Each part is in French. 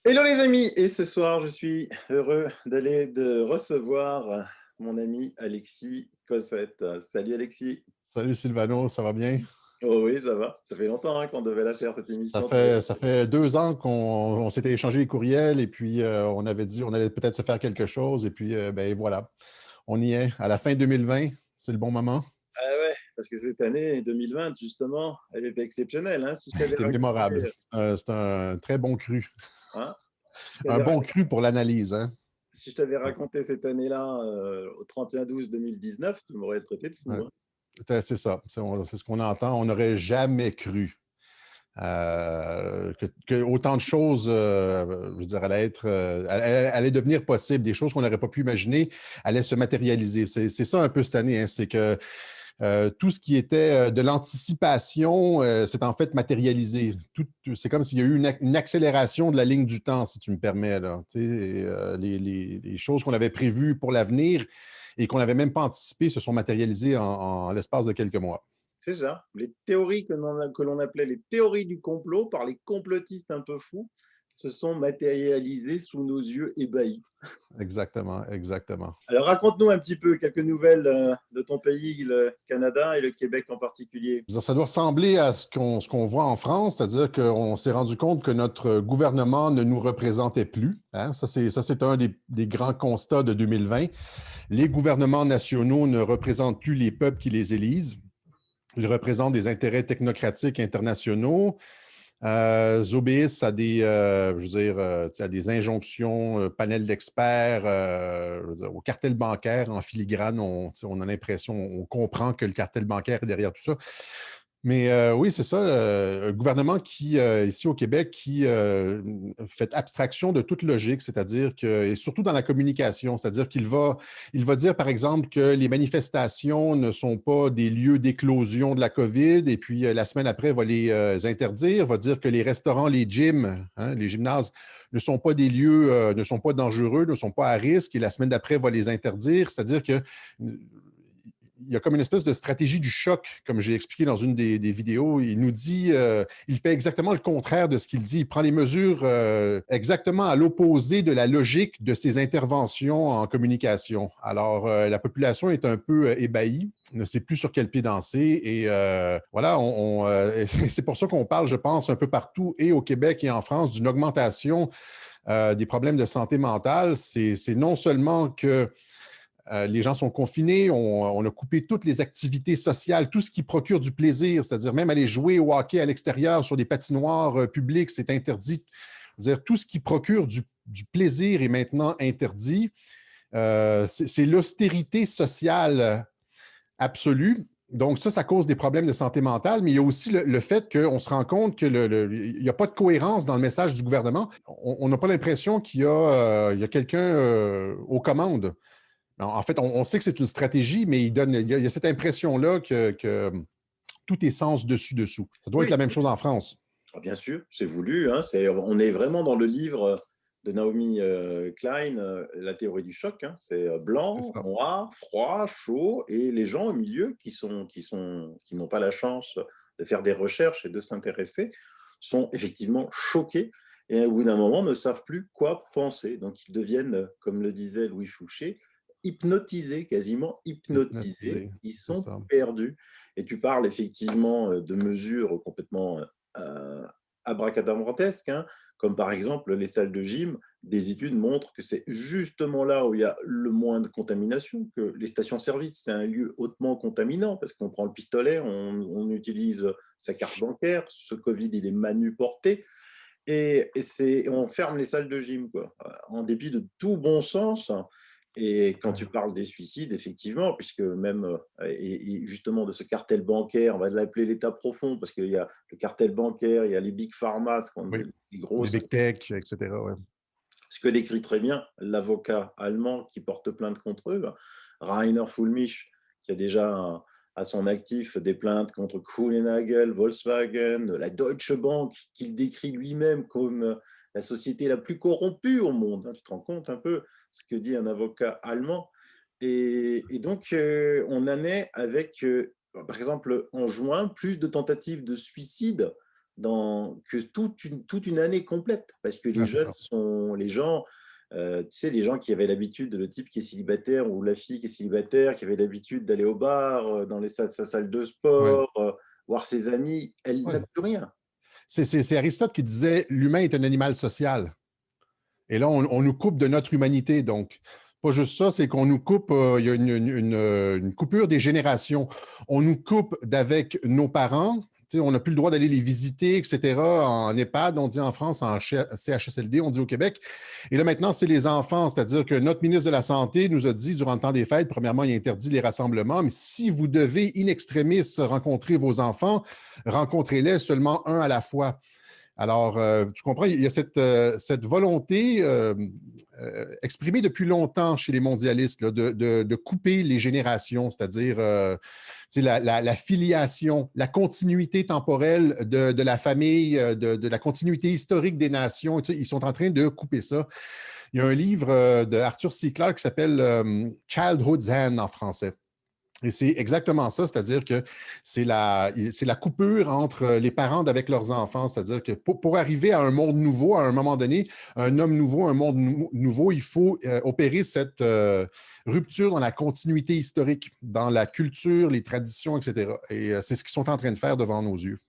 Hello les amis, et ce soir je suis heureux de recevoir mon ami Alexis Cossette. Salut Alexis. Salut Sylvano, ça va bien? Oh oui, ça va. Ça fait longtemps qu'on devait la faire cette Ça émission. fait, ça fait 2 ans qu'on s'était échangé les courriels et puis on avait dit on allait peut-être se faire quelque chose et puis ben voilà, on y est. À la fin 2020, c'est le bon moment. Ah ouais, parce que cette année 2020 justement, elle était exceptionnelle. Si je t'avais C'était mémorable. raconté, C'est un très bon cru. hein, si je Un t'avais bon raconté, cru pour l'analyse, hein? si je t'avais raconté cette année-là au 31/12/2019, tu m'aurais traité de Ouais. fou. C'est ça. C'est ce qu'on entend. On n'aurait jamais cru que autant de choses, je veux dire, allaient devenir possibles, des choses qu'on n'aurait pas pu imaginer allaient se matérialiser. C'est ça un peu cette année, hein, c'est que tout ce qui était de l'anticipation s'est en fait matérialisé. C'est comme s'il y a eu une accélération de la ligne du temps, si tu me permets. Là. Les choses qu'on avait prévues pour l'avenir et qu'on n'avait même pas anticipées se sont matérialisées en l'espace de quelques mois. C'est ça. Les théories que l'on appelait les théories du complot par les complotistes un peu fous se sont matérialisées sous nos yeux ébahis. Exactement, exactement. Alors raconte-nous un petit peu quelques nouvelles de ton pays, le Canada et le Québec en particulier. Ça doit ressembler à ce qu'on voit en France, c'est-à-dire qu'on s'est rendu compte que notre gouvernement ne nous représentait plus. Hein? Ça, c'est un des grands constats de 2020. Les gouvernements nationaux ne représentent plus les peuples qui les élisent. Ils représentent des intérêts technocratiques internationaux. Ils obéissent à je veux dire, à des injonctions, panel d'experts, je veux dire, au cartel bancaire en filigrane. On a l'impression, on comprend que le cartel bancaire est derrière tout ça. Mais oui, c'est ça, un gouvernement qui, ici au Québec, qui fait abstraction de toute logique, c'est-à-dire que, et surtout dans la communication, c'est-à-dire qu'il va dire, par exemple, que les manifestations ne sont pas des lieux d'éclosion de la COVID, et puis la semaine après, il va les interdire, va dire que les restaurants, les gyms, hein, les gymnases ne sont pas des lieux, ne sont pas dangereux, ne sont pas à risque, et la semaine d'après, va les interdire, c'est-à-dire que il y a comme une espèce de stratégie du choc, comme j'ai expliqué dans une des vidéos. Il nous dit, il fait exactement le contraire de ce qu'il dit. Il prend les mesures exactement à l'opposé de la logique de ses interventions en communication. Alors, la population est un peu ébahie, ne sait plus sur quel pied danser. Et voilà, c'est pour ça qu'on parle, je pense, un peu partout, et au Québec et en France, d'une augmentation des problèmes de santé mentale. C'est non seulement que les gens sont confinés, on a coupé toutes les activités sociales, tout ce qui procure du plaisir, c'est-à-dire même aller jouer au hockey à l'extérieur sur des patinoires publiques, c'est interdit. C'est-à-dire tout ce qui procure du plaisir est maintenant interdit. C'est l'austérité sociale absolue. Donc ça cause des problèmes de santé mentale, mais il y a aussi le fait qu'on se rend compte qu'il n'y a pas de cohérence dans le message du gouvernement. On n'a pas l'impression qu'il y a quelqu'un aux commandes. En fait, on sait que c'est une stratégie, mais il y a cette impression-là que tout est sens dessus-dessous. Ça doit être Oui, la même chose en France. bien sûr, c'est voulu. On est vraiment dans le livre de Naomi Klein, La théorie du choc. C'est C'est blanc, ça. noir, froid, chaud, et les gens au milieu qui n'ont pas la chance de faire des recherches et de s'intéresser sont effectivement choqués et au bout d'un moment ne savent plus quoi penser. Donc ils deviennent, comme le disait Louis Fouché, hypnotisés, quasiment hypnotisés. Hypnotisé, Ils c'est sont ça. perdus. Et tu parles effectivement de mesures complètement euh, abracadabrantesques, comme par exemple les salles de gym. Des études montrent que c'est justement là où il y a le moins de contamination, que les stations-service, c'est un lieu hautement contaminant, parce qu'on prend le pistolet, on utilise sa carte bancaire, ce Covid, il est manuporté, on ferme les salles de gym, quoi, en dépit de tout bon sens. Et quand tu parles des suicides, effectivement, puisque même, et justement de ce cartel bancaire, on va l'appeler l'État profond, parce qu'il y a le cartel bancaire, il y a les big pharma, Oui. les Les grosses, big tech, etc. Ouais. ce que décrit très bien l'avocat allemand qui porte plainte contre eux, Rainer Fulmich, qui a déjà à son actif des plaintes contre Kuhlenagel, Volkswagen, la Deutsche Bank, qu'il décrit lui-même comme la société la plus corrompue au monde. Tu te rends compte un peu ce que dit un avocat allemand. Et donc, on en est avec, par exemple, en juin, plus de tentatives de suicide que toute une année complète. Parce que les Ah, c'est jeunes ça. sont les gens, tu sais, les gens qui avaient l'habitude, le type qui est célibataire ou la fille qui est célibataire, qui avait l'habitude d'aller au bar, dans sa salle de Ouais, sport, voir ses amis, elle n'a ouais. plus rien. C'est Aristote qui disait l'humain est un animal social. Et là, on nous coupe de notre humanité. Donc, pas juste ça, c'est qu'on nous coupe, il y a une coupure des générations. On nous coupe d'avec nos parents. Tu sais, on n'a plus le droit d'aller les visiter, etc. En EHPAD, on dit en France, en CHSLD, on dit au Québec. Et là, maintenant, c'est les enfants. C'est-à-dire que notre ministre de la Santé nous a dit durant le temps des fêtes, premièrement, il interdit les rassemblements, mais si vous devez in extremis rencontrer vos enfants, rencontrez-les seulement un à la fois. Alors, tu comprends, il y a cette volonté exprimée depuis longtemps chez les mondialistes là, de couper les générations, c'est-à-dire la filiation, la continuité temporelle de la famille, de la continuité historique des nations. Ils sont en train de couper ça. Il y a un livre de Arthur C. Clarke qui s'appelle Childhood's End en français. Et c'est exactement ça, c'est-à-dire que c'est la coupure entre les parents avec leurs enfants, c'est-à-dire que pour arriver à un monde nouveau, à un moment donné, un homme nouveau, un monde nouveau, il faut opérer cette rupture dans la continuité historique, dans la culture, les traditions, etc. Et c'est ce qu'ils sont en train de faire devant nos yeux.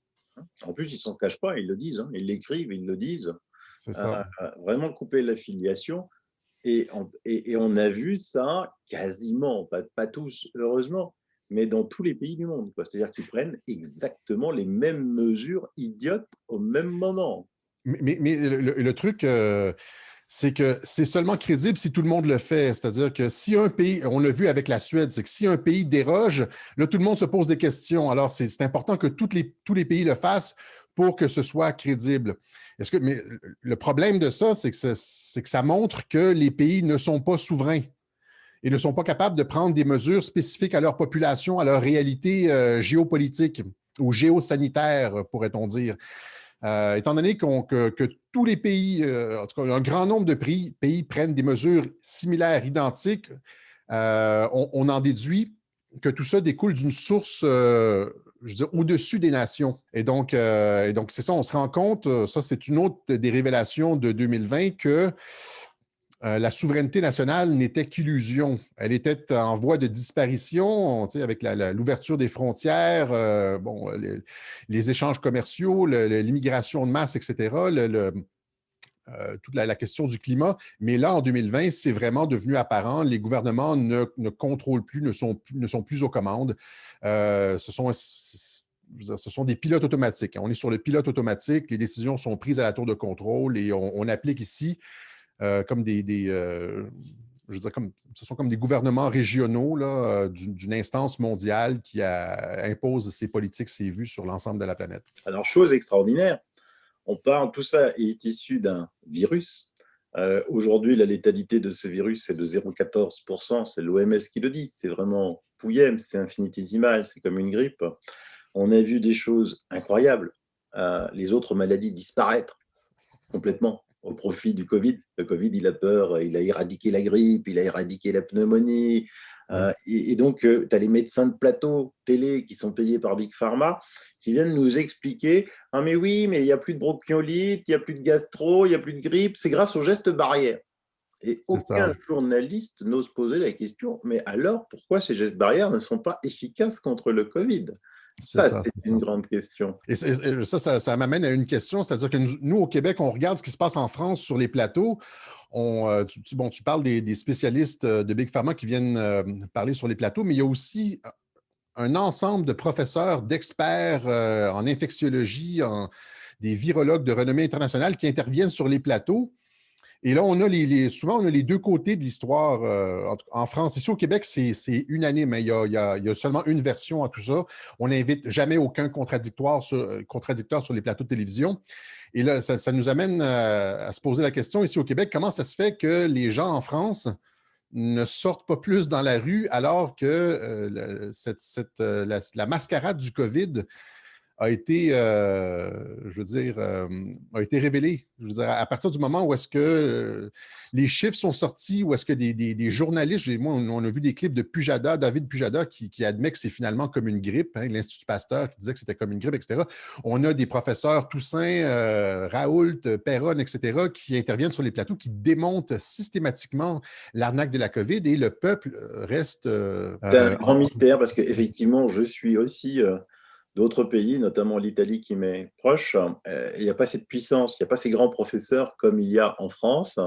En plus, ils ne s'en cachent pas, ils le disent, hein, ils l'écrivent, ils le disent. C'est ça. Vraiment couper l'affiliation. Et on a vu ça quasiment, pas tous, heureusement, mais dans tous les pays du monde. C'est-à-dire qu'ils prennent exactement les mêmes mesures idiotes au même moment. Mais le truc, c'est que c'est seulement crédible si tout le monde le fait. C'est-à-dire que si un pays, on l'a vu avec la Suède, c'est que si un pays déroge, là, tout le monde se pose des questions. Alors, c'est important que tous les pays le fassent pour que ce soit crédible. Mais le problème de ça, c'est que ça montre que les pays ne sont pas souverains et ne sont pas capables de prendre des mesures spécifiques à leur population, à leur réalité géopolitique ou géosanitaire, pourrait-on dire. Étant donné que tous les pays, en tout cas un grand nombre de pays prennent des mesures similaires, identiques, on en déduit que tout ça découle d'une source, je veux dire, au-dessus des nations. Et donc c'est ça, on se rend compte, ça c'est une autre des révélations de 2020, que la souveraineté nationale n'était qu'illusion. Elle était en voie de disparition, tu sais, avec l'ouverture des frontières, les échanges commerciaux, l'immigration de masse, etc., toute la question du climat. Mais là, en 2020, c'est vraiment devenu apparent. Les gouvernements ne contrôlent plus, ne sont plus aux commandes. Ce sont des pilotes automatiques. On est sur le pilote automatique. Les décisions sont prises à la tour de contrôle et on applique ici comme je veux dire, ce sont comme des gouvernements régionaux là, d'une instance mondiale qui impose ses politiques, ses vues sur l'ensemble de la planète. Alors, chose extraordinaire, tout ça est issu d'un virus. Aujourd'hui, la létalité de ce virus, c'est de 0,14%. C'est l'OMS qui le dit. C'est vraiment pouillème, c'est infinitésimal, c'est comme une grippe. On a vu des choses incroyables. Les autres maladies disparaître complètement au profit du Covid. Le Covid, il a peur, il a éradiqué la grippe, il a éradiqué la pneumonie. Oui. Et donc, tu as les médecins de plateau télé qui sont payés par Big Pharma qui viennent nous expliquer « Ah mais oui, mais il n'y a plus de bronchiolite, il n'y a plus de gastro, il n'y a plus de grippe, c'est grâce aux gestes barrières. » Et C'est ça. aucun journaliste n'ose poser la question « Mais alors, pourquoi ces gestes barrières ne sont pas efficaces contre le Covid ?» C'est Ça, ça, c'est c'est ça. une grande question. Et ça m'amène à une question, c'est-à-dire que nous, au Québec, on regarde ce qui se passe en France sur les plateaux. Tu parles des spécialistes de Big Pharma qui viennent parler sur les plateaux, mais il y a aussi un ensemble de professeurs, d'experts en infectiologie, des virologues de renommée internationale qui interviennent sur les plateaux. Et là, souvent, on a les deux côtés de l'histoire en France. Ici, au Québec, c'est unanime, mais il y a seulement une version à tout ça. On n'invite jamais aucun contradicteur sur les plateaux de télévision. Et là, ça nous amène à se poser la question ici au Québec, comment ça se fait que les gens en France ne sortent pas plus dans la rue alors que la mascarade du COVID a été, je veux dire, a été révélé. Je veux dire, à partir du moment où est-ce que les chiffres sont sortis, où est-ce que des journalistes, moi, on a vu des clips de Pujada, David Pujada, qui admet que c'est finalement comme une grippe, hein, l'Institut Pasteur qui disait que c'était comme une grippe, etc. On a des professeurs Toussaint, Raoult, Perron, etc., qui interviennent sur les plateaux, qui démontent systématiquement l'arnaque de la COVID et le peuple reste C'est un grand mystère parce qu'effectivement, je suis aussi d'autres pays, notamment l'Italie qui m'est proche. Il n'y a pas cette puissance, il n'y a pas ces grands professeurs comme il y a en France.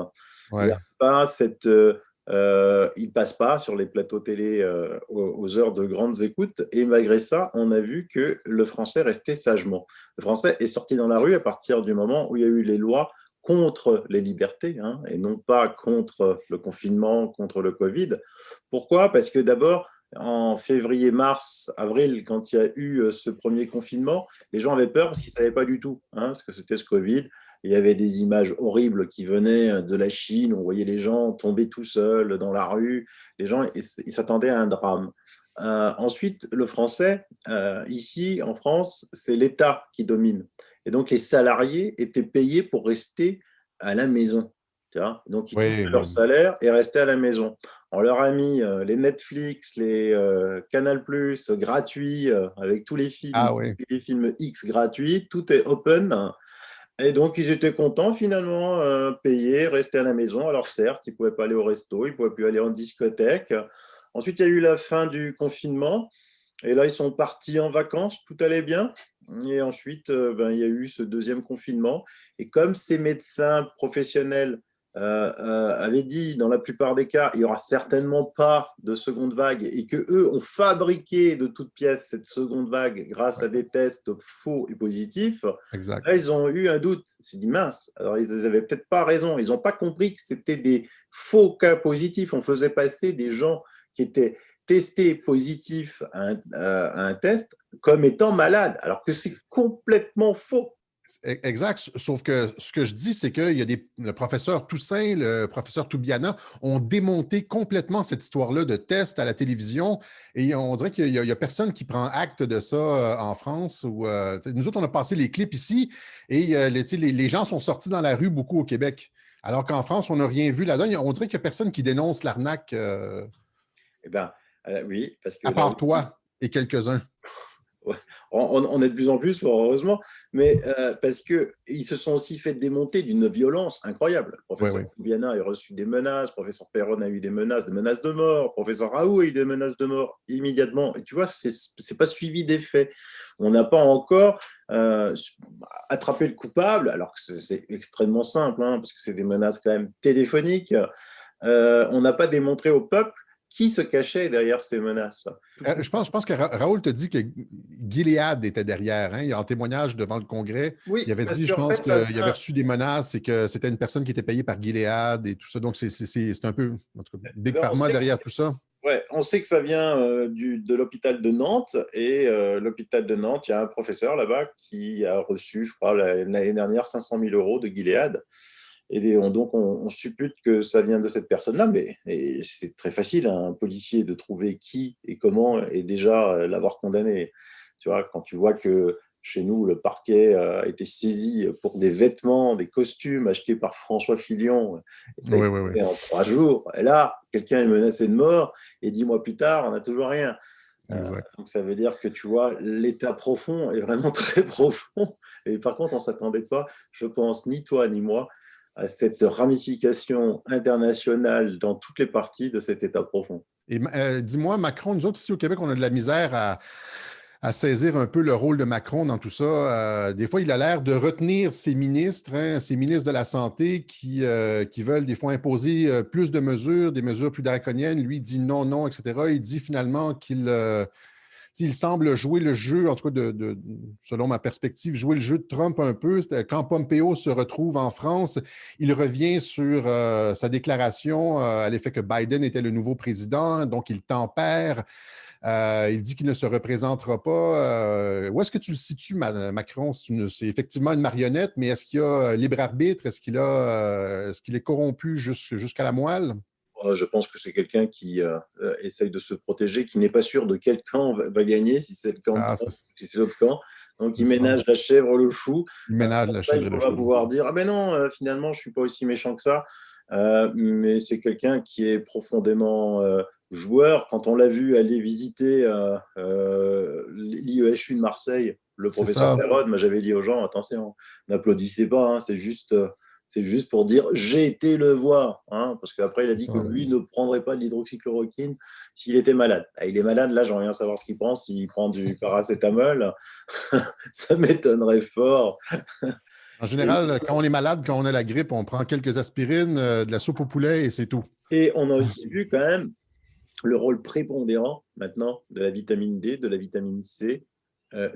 Il n'y a Ouais. pas cette. Ils ne passent pas sur les plateaux télé aux heures de grandes écoutes. Et malgré ça, on a vu que le français restait sagement. Le français est sorti dans la rue à partir du moment où il y a eu les lois contre les libertés, hein, et non pas contre le confinement, contre le Covid. Pourquoi? Parce que d'abord, en février, mars, avril, quand il y a eu ce premier confinement, les gens avaient peur parce qu'ils ne savaient pas du tout, hein, ce que c'était ce Covid. Il y avait des images horribles qui venaient de la Chine. On voyait les gens tomber tout seuls dans la rue. Les gens, ils s'attendaient à un drame. Ensuite, le français, ici en France, c'est l'État qui domine. Et donc, les salariés étaient payés pour rester à la maison. Tu vois, donc, ils touchaient Oui, leur oui. salaire et restaient à la maison. On leur a mis les Netflix, les Canal+, gratuits, avec tous Ah oui. les films X gratuits. Tout est open. Et donc, ils étaient contents finalement, payés, rester à la maison. Alors certes, ils ne pouvaient pas aller au resto, ils ne pouvaient plus aller en discothèque. Ensuite, il y a eu la fin du confinement. Et là, ils sont partis en vacances, tout allait bien. Et ensuite, il y a eu ce deuxième confinement. Et comme ces médecins professionnels avaient dit, dans la plupart des cas, il n'y aura certainement pas de seconde vague, et qu'eux ont fabriqué de toutes pièces cette seconde vague grâce Ouais, à des tests faux et positifs, exact. là, ils ont eu un doute. Ils se sont dit, mince, alors ils n'avaient peut-être pas raison. Ils n'ont pas compris que c'était des faux cas positifs. On faisait passer des gens qui étaient testés positifs à un test comme étant malades, alors que c'est complètement faux. Exact. Sauf que ce que je dis, c'est qu'il y a le professeur Toussaint, le professeur Toubiana ont démonté complètement cette histoire-là de test à la télévision et on dirait qu'il y a personne qui prend acte de ça en France. Nous autres, on a passé les clips ici et les gens sont sortis dans la rue beaucoup au Québec. Alors qu'en France, on n'a rien vu là-dedans. On dirait qu'il n'y a personne qui dénonce l'arnaque, Eh ben, oui, parce que à là part aussi, toi et quelques-uns. ouais, on est de plus en plus, fort heureusement, mais parce qu'ils se sont aussi fait démonter d'une violence incroyable. Le Oui, professeur oui. Koubiana a reçu des menaces, le professeur Perron a eu des menaces de mort, le professeur Raoult a eu des menaces de mort immédiatement. Et tu vois, c'est pas suivi des faits. On n'a pas encore attrapé le coupable, alors que c'est extrêmement simple, hein, parce que c'est des menaces quand même téléphoniques. On n'a pas démontré au peuple qui se cachait derrière ces menaces. Je pense que Raoul te dit que Gilead était derrière. Hein? Il y a un témoignage devant le Congrès. Il Oui, avait parce dit, je qu'en pense fait, ça qu'il avait vient. reçu des menaces et que c'était une personne qui était payée par Gilead et tout ça. Donc, c'est un peu, en tout cas, Eh Big ben, Pharma derrière tout ça. ouais, on sait que ça vient de l'hôpital de Nantes. Et l'hôpital de Nantes, il y a un professeur là-bas qui a reçu, je crois, l'année dernière, 500 000 euros de Gilead. Et donc, on suppute que ça vient de cette personne-là, mais c'est très facile, hein, un policier, de trouver qui et comment et déjà l'avoir condamné. Tu vois, quand tu vois que chez nous, le parquet a été saisi pour des vêtements, des costumes achetés par François Fillon, et ça a Oui, été oui, oui. fait en 3 jours. Et là, quelqu'un est menacé de mort, et 10 mois plus tard, on n'a toujours rien. Exact. Donc ça veut dire que tu vois, l'état profond est vraiment très profond. Et par contre, on ne s'attendait pas, je pense, ni toi ni moi, à cette ramification internationale dans toutes les parties de cet état profond. Et dis-moi, Macron, nous autres ici au Québec, on a de la misère à saisir un peu le rôle de Macron dans tout ça. Des fois, il a l'air de retenir ses ministres, hein, ses ministres de la Santé qui veulent des fois imposer plus de mesures, des mesures plus draconiennes. Lui, il dit non, non, etc. Il dit finalement qu'il semble jouer le jeu, en tout cas, selon ma perspective, jouer le jeu de Trump un peu. Quand Pompeo se retrouve en France, il revient sur sa déclaration à l'effet que Biden était le nouveau président, donc il tempère. Il dit qu'il ne se représentera pas. Où est-ce que tu le situes, Macron? C'est effectivement une marionnette, mais est-ce qu'il y a libre arbitre? Est-ce qu'il est corrompu jusqu'à la moelle? Je pense que c'est quelqu'un qui essaye de se protéger, qui n'est pas sûr de quel camp va gagner, si c'est le camp de Ah, Trump, si c'est l'autre camp. Donc, c'est il ça. ménage la chèvre, le chou. Il ménage Comme la ça, chèvre il et le va chou. pouvoir dire, ah ben non, finalement, je ne suis pas aussi méchant que ça. Mais c'est quelqu'un qui est profondément joueur. Quand on l'a vu aller visiter l'IEHU de Marseille, le C'est professeur ça. Perrode, moi j'avais dit aux gens, attention, n'applaudissez pas, hein, c'est juste pour dire j'ai été le voir, hein, parce qu'après il a C'est dit ça. que lui ne prendrait pas de l'hydroxychloroquine s'il était malade. Ah, il est malade, là j'aimerais bien savoir ce qu'il prend, s'il prend du paracétamol, ça m'étonnerait fort. En général, quand on est malade, quand on a la grippe, on prend quelques aspirines, de la soupe au poulet et c'est tout. Et on a aussi vu quand même le rôle prépondérant maintenant de la vitamine D, de la vitamine C,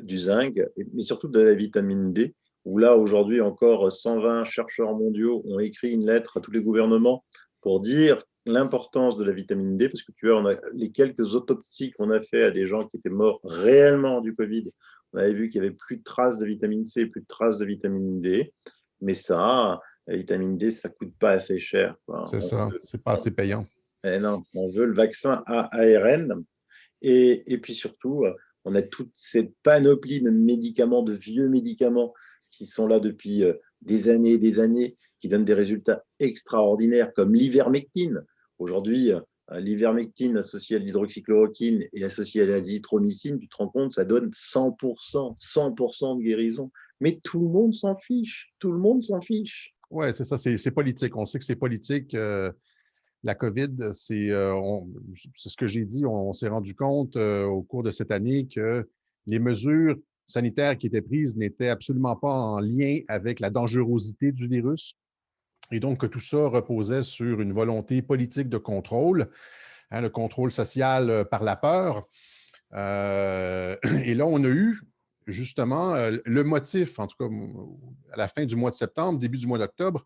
du zinc, mais surtout de la vitamine D, où là, aujourd'hui, encore 120 chercheurs mondiaux ont écrit une lettre à tous les gouvernements pour dire l'importance de la vitamine D, parce que tu vois, on a les quelques autopsies qu'on a fait à des gens qui étaient morts réellement du Covid, on avait vu qu'il n'y avait plus de traces de vitamine C, plus de traces de vitamine D, mais ça, la vitamine D, ça ne coûte pas assez cher, quoi. C'est ça. C'est pas assez payant. Non, on veut le vaccin à ARN. Et puis surtout, on a toute cette panoplie de médicaments, de vieux médicaments qui sont là depuis des années, qui donnent des résultats extraordinaires, comme l'ivermectine. Aujourd'hui, l'ivermectine associé à l'hydroxychloroquine et associé à l'azithromycine, tu te rends compte, ça donne 100% de guérison. Mais tout le monde s'en fiche. Tout le monde s'en fiche. Oui, c'est ça. C'est politique. On sait que c'est politique. La COVID, c'est ce que j'ai dit. On s'est rendu compte au cours de cette année que les mesures sanitaires qui étaient prises n'étaient absolument pas en lien avec la dangerosité du virus. Et donc, que tout ça reposait sur une volonté politique de contrôle, hein, le contrôle social par la peur. Et là, on a eu justement le motif, en tout cas à la fin du mois de septembre, début du mois d'octobre,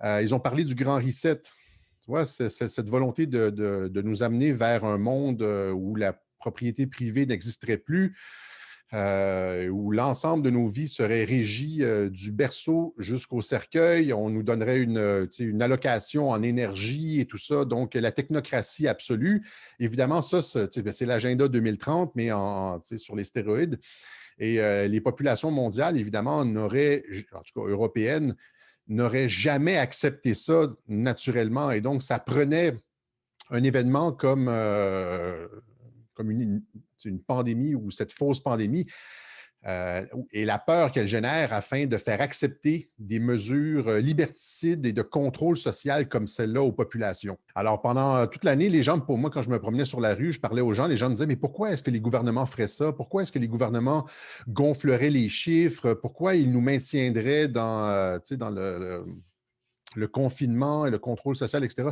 ils ont parlé du grand reset. Tu vois, c'est cette volonté de nous amener vers un monde où la propriété privée n'existerait plus, où l'ensemble de nos vies serait régi du berceau jusqu'au cercueil. On nous donnerait une allocation en énergie et tout ça. Donc, la technocratie absolue. Évidemment, ça, c'est l'agenda 2030, mais sur les stéroïdes. Et les populations mondiales, évidemment, n'auraient, en tout cas européennes, n'auraient jamais accepté ça naturellement. Et donc, ça prenait un événement comme une pandémie ou cette fausse pandémie et la peur qu'elle génère afin de faire accepter des mesures liberticides et de contrôle social comme celle-là aux populations. Alors, pendant toute l'année, les gens, pour moi, quand je me promenais sur la rue, je parlais aux gens, les gens me disaient, mais pourquoi est-ce que les gouvernements feraient ça? Pourquoi est-ce que les gouvernements gonfleraient les chiffres? Pourquoi ils nous maintiendraient dans le confinement et le contrôle social, etc.?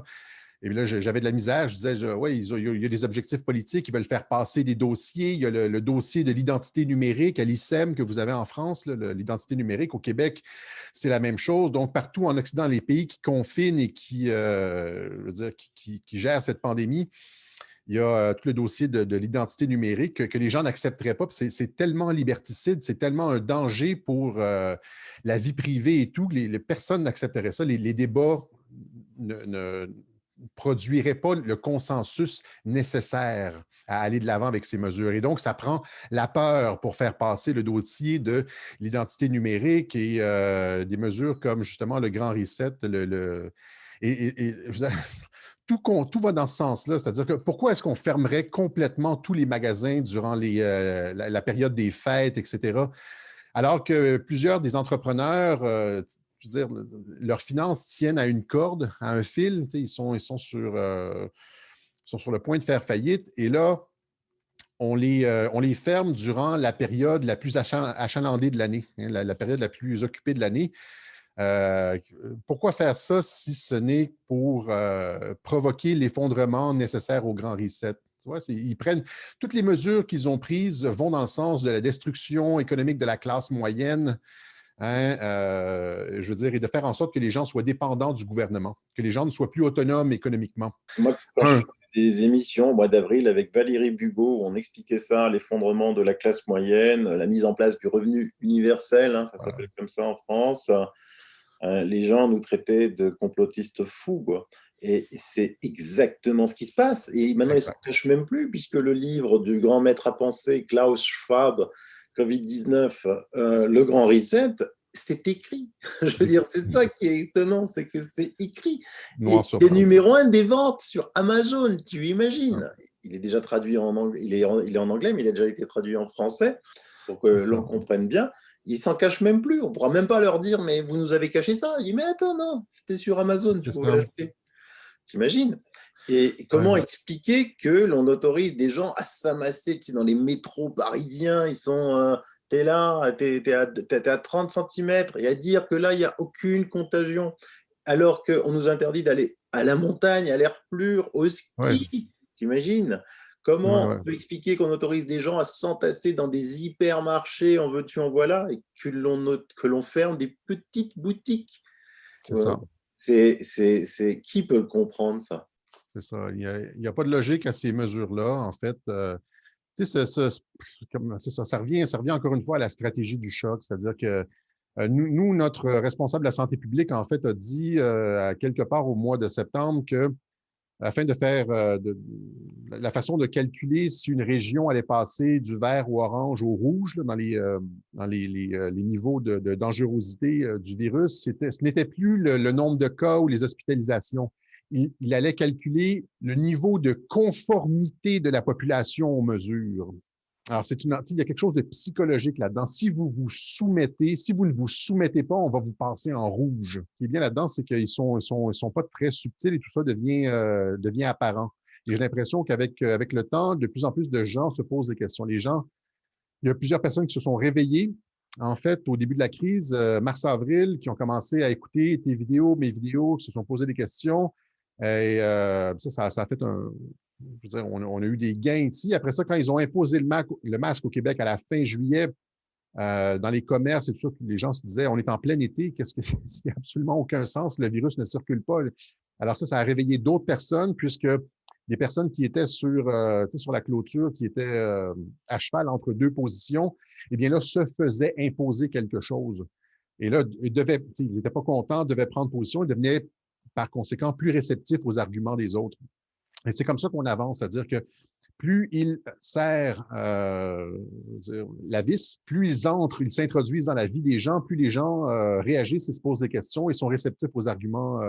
Et puis là, j'avais de la misère. Je disais, oui, il y a des objectifs politiques. Ils veulent faire passer des dossiers. Il y a le dossier de l'identité numérique à l'ISEM que vous avez en France, l'identité numérique. Au Québec, c'est la même chose. Donc, partout en Occident, les pays qui confinent et qui gèrent cette pandémie, il y a tout le dossier de l'identité numérique que les gens n'accepteraient pas. C'est tellement liberticide, c'est tellement un danger pour la vie privée et tout. Les personnes n'accepteraient ça. Les débats ne produirait pas le consensus nécessaire à aller de l'avant avec ces mesures. Et donc, ça prend la peur pour faire passer le dossier de l'identité numérique et des mesures comme justement le grand reset, et tout va dans ce sens-là. C'est-à-dire que pourquoi est-ce qu'on fermerait complètement tous les magasins durant la période des fêtes, etc., alors que plusieurs des entrepreneurs je veux dire, leurs finances tiennent à une corde, à un fil. Ils sont sur le point de faire faillite. Et là, on les ferme durant la période la plus achalandée de l'année, hein, la période la plus occupée de l'année. Pourquoi faire ça si ce n'est pour provoquer l'effondrement nécessaire au grand reset? Tu vois, ils prennent toutes les mesures qu'ils ont prises vont dans le sens de la destruction économique de la classe moyenne. Hein, je veux dire, et de faire en sorte que les gens soient dépendants du gouvernement, que les gens ne soient plus autonomes économiquement. Moi, quand je fais des émissions au mois d'avril avec Valérie Bugot, où on expliquait ça, l'effondrement de la classe moyenne, la mise en place du revenu universel, hein, ça Voilà. s'appelle comme ça en France, les gens nous traitaient de complotistes fous, quoi. Et c'est exactement ce qui se passe. Et maintenant, ils ne s'en Exact. cachent même plus, puisque le livre du grand maître à penser, Klaus Schwab, Covid-19, le grand reset, c'est écrit. Je veux C'est dire, écrit. c'est ça qui est étonnant, c'est que c'est écrit. Noir Et sur le blanc. numéro un des ventes sur Amazon, tu C'est ça. imagines. Il est déjà traduit en anglais, il est en anglais, mais il a déjà été traduit en français pour que C'est ça. l'on comprenne bien. Ils s'en cachent même plus. On ne pourra même pas leur dire, mais vous nous avez caché ça. Il dit, mais attends, non, c'était sur Amazon, tu C'est pouvais ça. l'acheter. T'imagines? Et Ouais. comment expliquer que l'on autorise des gens à s'amasser, tu sais, dans les métros parisiens, ils sont, t'es là, t'es à 30 centimètres, et à dire que là, il n'y a aucune contagion, alors qu'on nous interdit d'aller à la montagne, à l'air pur, au Ouais. ski. T'imagines? Ouais, Comment ouais. on peut expliquer qu'on autorise des gens à s'entasser dans des hypermarchés, en veux-tu, en voilà, et que l'on ferme des petites boutiques? C'est ça. Qui peut le comprendre, ça? C'est ça. Il y a pas de logique à ces mesures-là, en fait. Tu sais, c'est ça, ça revient encore une fois à la stratégie du choc, c'est-à-dire que nous, notre responsable de la santé publique, en fait, a dit à quelque part au mois de septembre que, afin de faire la façon de calculer si une région allait passer du vert au orange au rouge là, dans les niveaux de dangerosité du virus, ce n'était plus le nombre de cas ou les hospitalisations. Il allait calculer le niveau de conformité de la population aux mesures. Alors, il y a quelque chose de psychologique là-dedans. Si vous vous soumettez, si vous ne vous soumettez pas, on va vous passer en rouge. Ce qui est bien là-dedans, c'est qu'ils sont pas très subtils et tout ça devient apparent. Et j'ai l'impression avec le temps, de plus en plus de gens se posent des questions. Il y a plusieurs personnes qui se sont réveillées, en fait, au début de la crise, mars-avril, qui ont commencé à écouter tes vidéos, mes vidéos, qui se sont posées des questions. Et ça a fait je veux dire, on a eu des gains ici. Après ça, quand ils ont imposé le masque au Québec à la fin juillet, dans les commerces et tout ça, les gens se disaient, on est en plein été, qu'est-ce que ça n'a absolument aucun sens, le virus ne circule pas. Alors ça a réveillé d'autres personnes, puisque des personnes qui étaient sur la clôture, qui étaient à cheval entre deux positions, eh bien là, se faisaient imposer quelque chose. Et là, ils n'étaient pas contents, devaient prendre position, ils devenaient par conséquent plus réceptifs aux arguments des autres. Et c'est comme ça qu'on avance, c'est-à-dire que plus ils serrent la vis, plus ils s'introduisent dans la vie des gens, plus les gens réagissent et se posent des questions et sont réceptifs aux arguments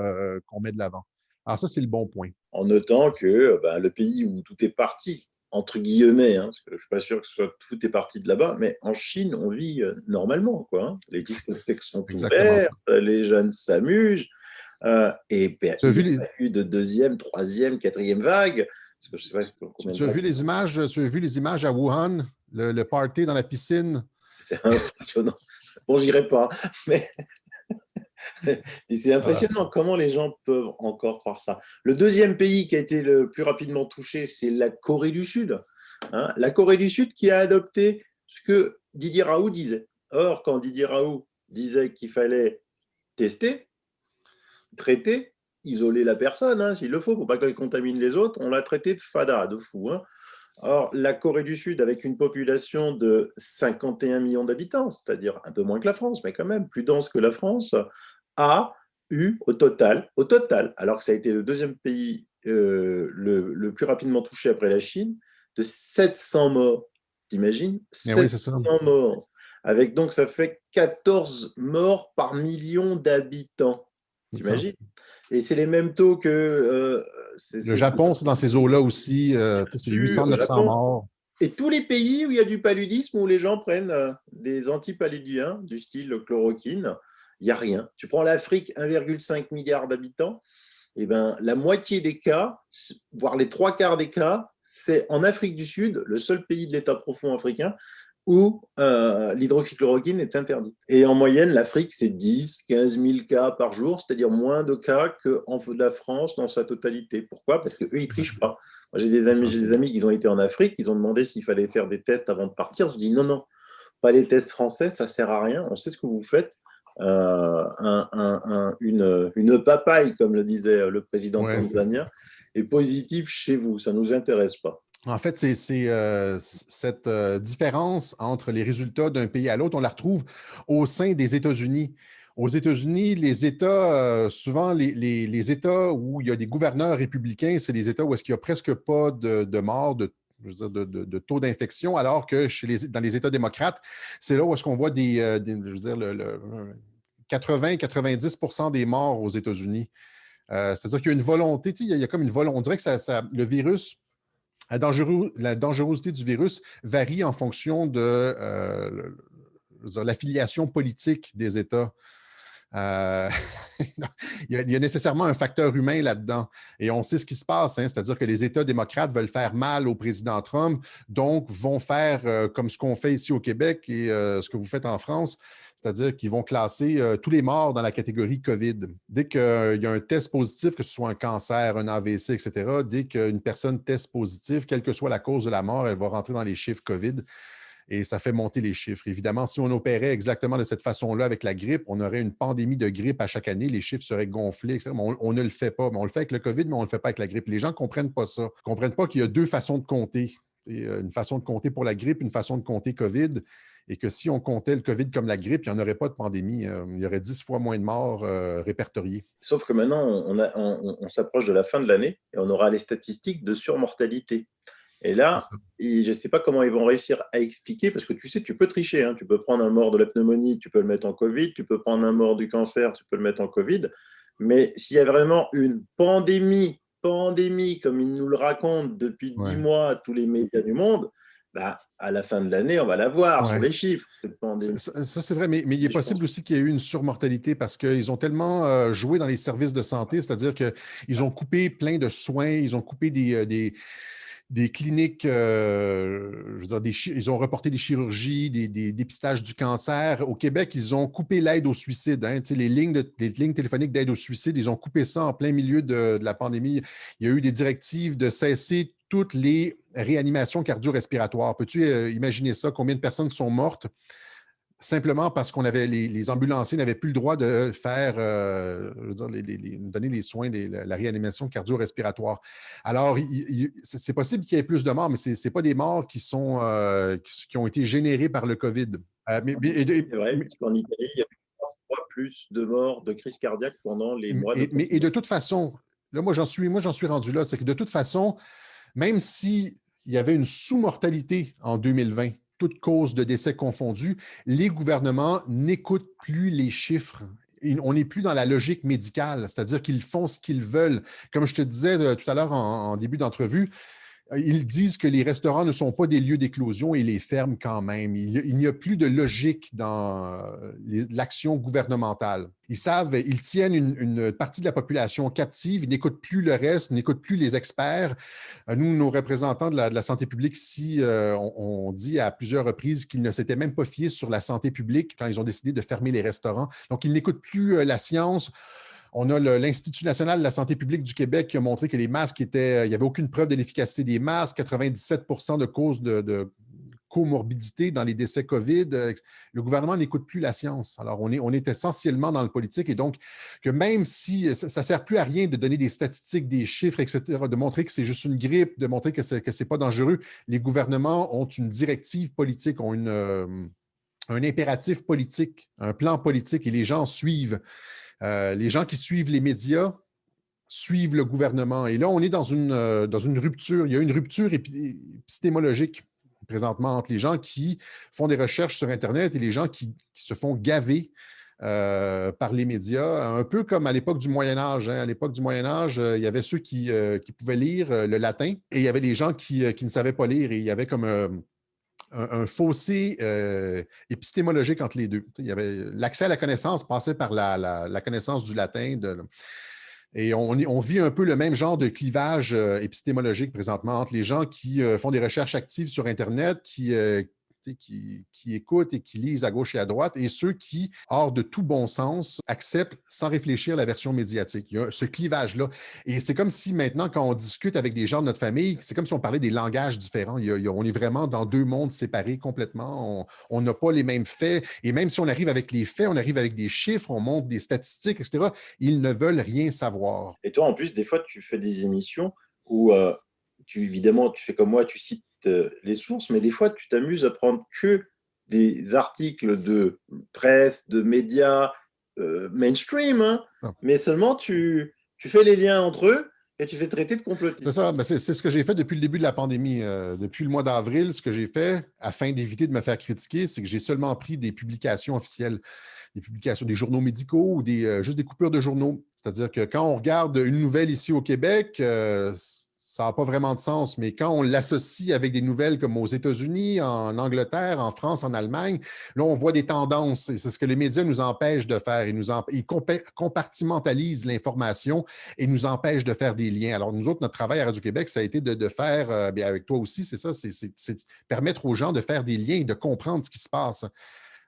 qu'on met de l'avant. Alors ça, c'est le bon point. En notant que ben, le pays où tout est parti, entre guillemets, hein, parce que je ne suis pas sûr que tout est parti de là-bas, mais en Chine, on vit normalement, quoi, hein. Les discothèques sont C'est exactement ça. ouvertes, les jeunes s'amusent, et ben, Tu as il n'y vu a pas eu de deuxième, troisième, quatrième vague, parce que je ne sais pas combien de tu as vagues. vu les images, tu as vu les images à Wuhan, le party dans la piscine? C'est impressionnant. Bon, j'irai pas, mais c'est Voilà. impressionnant comment les gens peuvent encore croire ça. Le deuxième pays qui a été le plus rapidement touché, c'est la Corée du Sud, hein. La Corée du Sud qui a adopté ce que Didier Raoult disait. Or, quand Didier Raoult disait qu'il fallait tester, traiter, isoler la personne, hein, s'il le faut, pour pas qu'elle contamine les autres, on l'a traité de fada, de fou, hein. Or, la Corée du Sud, avec une population de 51 millions d'habitants, c'est-à-dire un peu moins que la France, mais quand même plus dense que la France, a eu au total, alors que ça a été le deuxième pays le plus rapidement touché après la Chine, de 700 morts. T'imagines? Mais oui, c'est ça. 700 morts. Avec donc, ça fait 14 morts par million d'habitants. C'est ça. T'imagines? Et c'est les mêmes taux que Le Japon, c'est dans ces eaux-là aussi. C'est sûr, 800-900 Japon. morts. Et tous les pays où il y a du paludisme, où les gens prennent des antipaludiens du style chloroquine, il n'y a rien. Tu prends l'Afrique, 1,5 milliard d'habitants, et ben, la moitié des cas, voire les trois quarts des cas, c'est en Afrique du Sud, le seul pays de l'État profond africain, où l'hydroxychloroquine est interdite. Et en moyenne, l'Afrique, c'est 10, 15 000 cas par jour, c'est-à-dire moins de cas qu'en la France dans sa totalité. Pourquoi? Parce qu'eux, ils ne trichent pas. Moi, j'ai des amis qui ont été en Afrique, ils ont demandé s'il fallait faire des tests avant de partir. Je dis non, non, pas les tests français, ça ne sert à rien, on sait ce que vous faites. Une papaye, comme le disait le président Ouais. tanzanien, est positive chez vous, ça ne nous intéresse pas. En fait, c'est cette différence entre les résultats d'un pays à l'autre, on la retrouve au sein des États-Unis. Aux États-Unis, les États, souvent les États où il y a des gouverneurs républicains, c'est les États où est-ce qu'il n'y a presque pas de morts, je veux dire, de taux d'infection, alors que dans les États démocrates, c'est là où est-ce qu'on voit je veux dire, 80-90 des morts aux États-Unis. C'est-à-dire qu'il y a une volonté, tu sais, il y a comme une volonté. On dirait que le virus, la dangerosité du virus varie en fonction de je veux dire, l'affiliation politique des États. Euh, il y a nécessairement un facteur humain là-dedans. Et on sait ce qui se passe, hein, c'est-à-dire que les États démocrates veulent faire mal au président Trump, donc vont faire comme ce qu'on fait ici au Québec et ce que vous faites en France, c'est-à-dire qu'ils vont classer tous les morts dans la catégorie COVID. Dès qu'il y a un test positif, que ce soit un cancer, un AVC, etc., dès qu'une personne teste positive, quelle que soit la cause de la mort, elle va rentrer dans les chiffres COVID. Et ça fait monter les chiffres. Évidemment, si on opérait exactement de cette façon-là avec la grippe, on aurait une pandémie de grippe à chaque année, les chiffres seraient gonflés, etc. Mais on ne le fait pas. Mais on le fait avec le COVID, mais on ne le fait pas avec la grippe. Les gens ne comprennent pas ça. Ils ne comprennent pas qu'il y a deux façons de compter. Une façon de compter pour la grippe, une façon de compter COVID. Et que si on comptait le COVID comme la grippe, il n'y en aurait pas de pandémie. Il y aurait 10 fois moins de morts répertoriés. Sauf que maintenant, on s'approche de la fin de l'année et on aura les statistiques de surmortalité. Et là, je ne sais pas comment ils vont réussir à expliquer, parce que tu sais, tu peux tricher, hein. Tu peux prendre un mort de la pneumonie, tu peux le mettre en Covid, tu peux prendre un mort du cancer, tu peux le mettre en Covid. Mais s'il y a vraiment une pandémie, comme ils nous le racontent depuis 10 Ouais. mois à tous les médias du monde, bah, à la fin de l'année, on va la voir sur Ouais. les chiffres, cette pandémie. Ça, c'est vrai, mais il est Et je pense possible aussi qu'il y ait eu une surmortalité parce qu'ils ont tellement joué dans les services de santé, c'est-à-dire qu'ils ont coupé plein de soins, ils ont coupé des cliniques, je veux dire, ils ont reporté des chirurgies, des dépistages du cancer. Au Québec, ils ont coupé l'aide au suicide. Hein. Tu sais, les lignes téléphoniques d'aide au suicide, ils ont coupé ça en plein milieu de la pandémie. Il y a eu des directives de cesser toutes les réanimations cardio-respiratoires. Peux-tu imaginer ça? Combien de personnes sont mortes simplement parce qu'on avait les ambulanciers n'avaient plus le droit de faire, je veux dire, donner les soins, la réanimation cardio-respiratoire. Alors, c'est possible qu'il y ait plus de morts, mais ce n'est pas des morts qui ont été générées par le COVID. c'est vrai, parce qu'en Italie, il y a eu 3 fois plus de morts de crise cardiaque pendant les mois de Et de confinement. toute façon, là, moi, j'en suis rendu là, c'est que de toute façon, même s'il y avait une sous-mortalité en 2020, toutes causes de décès confondues, les gouvernements n'écoutent plus les chiffres. On n'est plus dans la logique médicale, c'est-à-dire qu'ils font ce qu'ils veulent. Comme je te disais tout à l'heure en début d'entrevue, ils disent que les restaurants ne sont pas des lieux d'éclosion et les ferment quand même. Il n'y a plus de logique dans l'action gouvernementale. Ils tiennent une partie de la population captive, ils n'écoutent plus le reste, ils n'écoutent plus les experts. Nous, nos représentants de la santé publique ici, on dit à plusieurs reprises qu'ils ne s'étaient même pas fiés sur la santé publique quand ils ont décidé de fermer les restaurants. Donc, ils n'écoutent plus la science. On a l'Institut national de la santé publique du Québec qui a montré que les masques il n'y avait aucune preuve de l'efficacité des masques, 97 de causes de comorbidité dans les décès COVID. Le gouvernement n'écoute plus la science. Alors, on est essentiellement dans le politique et donc que même si ça ne sert plus à rien de donner des statistiques, des chiffres, etc., de montrer que c'est juste une grippe, de montrer que ce n'est pas dangereux, les gouvernements ont une directive politique, ont un impératif politique, un plan politique et les gens suivent. Les gens qui suivent les médias suivent le gouvernement. Et là, on est dans une rupture. Il y a une rupture épistémologique présentement entre les gens qui font des recherches sur Internet et les gens qui se font gaver par les médias, un peu comme à l'époque du Moyen Âge. Hein. À l'époque du Moyen Âge, il y avait ceux qui pouvaient lire le latin et il y avait les gens qui ne savaient pas lire. Et il y avait comme un fossé épistémologique entre les deux. Il y avait l'accès à la connaissance passait par la connaissance du latin. Et on vit un peu le même genre de clivage épistémologique présentement entre les gens qui font des recherches actives sur Internet, qui écoutent et qui lisent à gauche et à droite, et ceux qui, hors de tout bon sens, acceptent sans réfléchir la version médiatique. Il y a ce clivage-là. Et c'est comme si maintenant, quand on discute avec des gens de notre famille, c'est comme si on parlait des langages différents. On est vraiment dans deux mondes séparés complètement. On n'a pas les mêmes faits. Et même si on arrive avec les faits, on arrive avec des chiffres, on montre des statistiques, etc., ils ne veulent rien savoir. Et toi, en plus, des fois, tu fais des émissions où, évidemment, tu fais comme moi, tu cites les sources, mais des fois, tu t'amuses à prendre que des articles de presse, de médias mainstream, hein, Non. mais seulement tu fais les liens entre eux et tu fais traiter de C'est complotiste. ça, ben c'est ce que j'ai fait depuis le début de la pandémie. Depuis le mois d'avril, ce que j'ai fait, afin d'éviter de me faire critiquer, c'est que j'ai seulement pris des publications officielles, des publications des journaux médicaux ou juste des coupures de journaux. C'est-à-dire que quand on regarde une nouvelle ici au Québec, ça n'a pas vraiment de sens, mais quand on l'associe avec des nouvelles comme aux États-Unis, en Angleterre, en France, en Allemagne, là, on voit des tendances. Et c'est ce que les médias nous empêchent de faire. Ils compartimentalisent l'information et nous empêchent de faire des liens. Alors, nous autres, notre travail à Radio-Québec, ça a été de faire, bien avec toi aussi, c'est ça, c'est permettre aux gens de faire des liens et de comprendre ce qui se passe.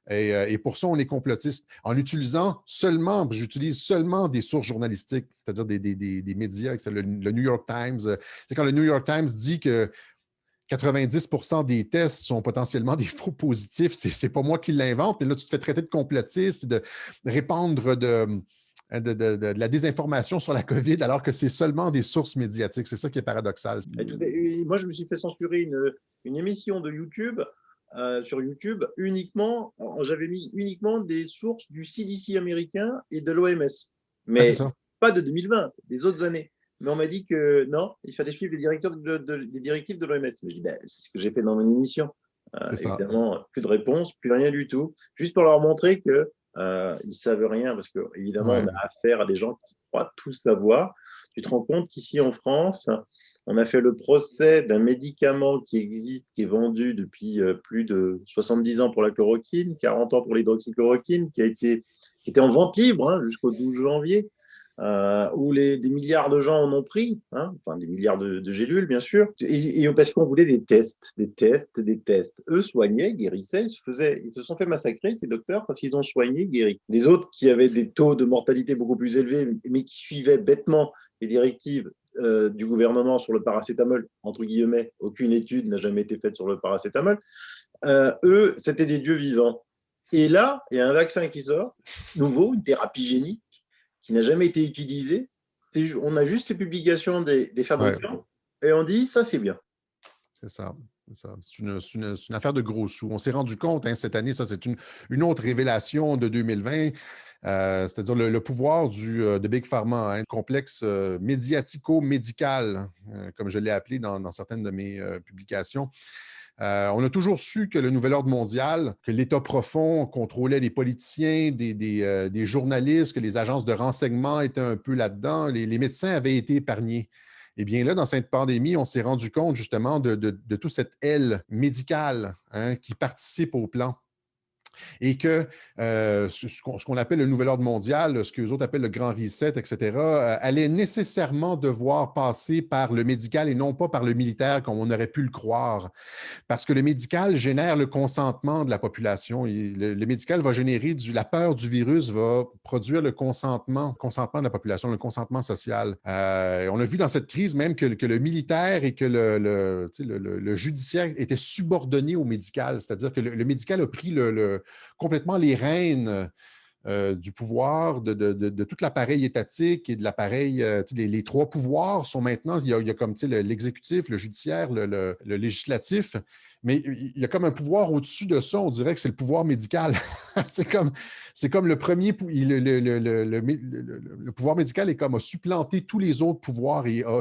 Et pour ça, on est complotiste. En utilisant seulement, j'utilise seulement des sources journalistiques, c'est-à-dire des médias, le New York Times. C'est quand le New York Times dit que 90% des tests sont potentiellement des faux positifs, c'est pas moi qui l'invente, mais là, tu te fais traiter de complotiste, de répandre de la désinformation sur la COVID, alors que c'est seulement des sources médiatiques. C'est ça qui est paradoxal. Et moi, je me suis fait censurer une émission de YouTube sur YouTube uniquement, j'avais mis uniquement des sources du CDC américain et de l'OMS, Ah, c'est mais ça. pas de 2020, des autres années. Mais on m'a dit que non, il fallait suivre les directives de l'OMS. Je dis, ben, c'est ce que j'ai fait dans mon émission. C'est ça. Évidemment, plus de réponse, plus rien du tout. Juste pour leur montrer que ils savent rien, parce que évidemment, on Ouais. a affaire à des gens qui croient tout savoir. Tu te rends compte qu'ici en France, on a fait le procès d'un médicament qui existe, qui est vendu depuis plus de 70 ans pour la chloroquine, 40 ans pour l'hydroxychloroquine, qui était en vente libre jusqu'au 12 janvier, où des milliards de gens en ont pris, enfin des milliards de gélules, bien sûr, et parce qu'on voulait des tests, des tests, des tests. Eux soignaient, guérissaient, ils se sont fait massacrer, ces docteurs, parce qu'ils ont soigné, guéri. Les autres qui avaient des taux de mortalité beaucoup plus élevés, mais qui suivaient bêtement les directives du gouvernement sur le paracétamol, entre guillemets, aucune étude n'a jamais été faite sur le paracétamol, eux, c'était des dieux vivants. Et là, il y a un vaccin qui sort, nouveau, une thérapie génique, qui n'a jamais été utilisée. On a juste les publications des Ouais. fabricants et on dit, ça, c'est bien. C'est ça. C'est une affaire de gros sous. On s'est rendu compte cette année, ça c'est une autre révélation de 2020, c'est-à-dire le pouvoir de Big Pharma, un complexe médiatico-médical, comme je l'ai appelé dans certaines de mes publications. On a toujours su que le nouvel ordre mondial, que l'État profond contrôlait les politiciens, des journalistes, que les agences de renseignement étaient un peu là-dedans. Les médecins avaient été épargnés. Eh bien là, dans cette pandémie, on s'est rendu compte justement de toute cette aile médicale qui participe au plan. Et que ce qu'on appelle le nouvel ordre mondial, ce qu'eux autres appellent le grand reset, etc., allait nécessairement devoir passer par le médical et non pas par le militaire, comme on aurait pu le croire. Parce que le médical génère le consentement de la population. Le médical va générer la peur du virus, va produire le consentement de la population, le consentement social. On a vu dans cette crise même que le militaire et que le judiciaire étaient subordonnés au médical. C'est-à-dire que le médical a pris complètement les rênes du pouvoir, de tout l'appareil étatique et de l'appareil, les trois pouvoirs sont maintenant, il y a comme l'exécutif, le judiciaire, le législatif, mais il y a comme un pouvoir au-dessus de ça, on dirait que c'est le pouvoir médical. c'est comme le premier, le pouvoir médical est comme a supplanté tous les autres pouvoirs et a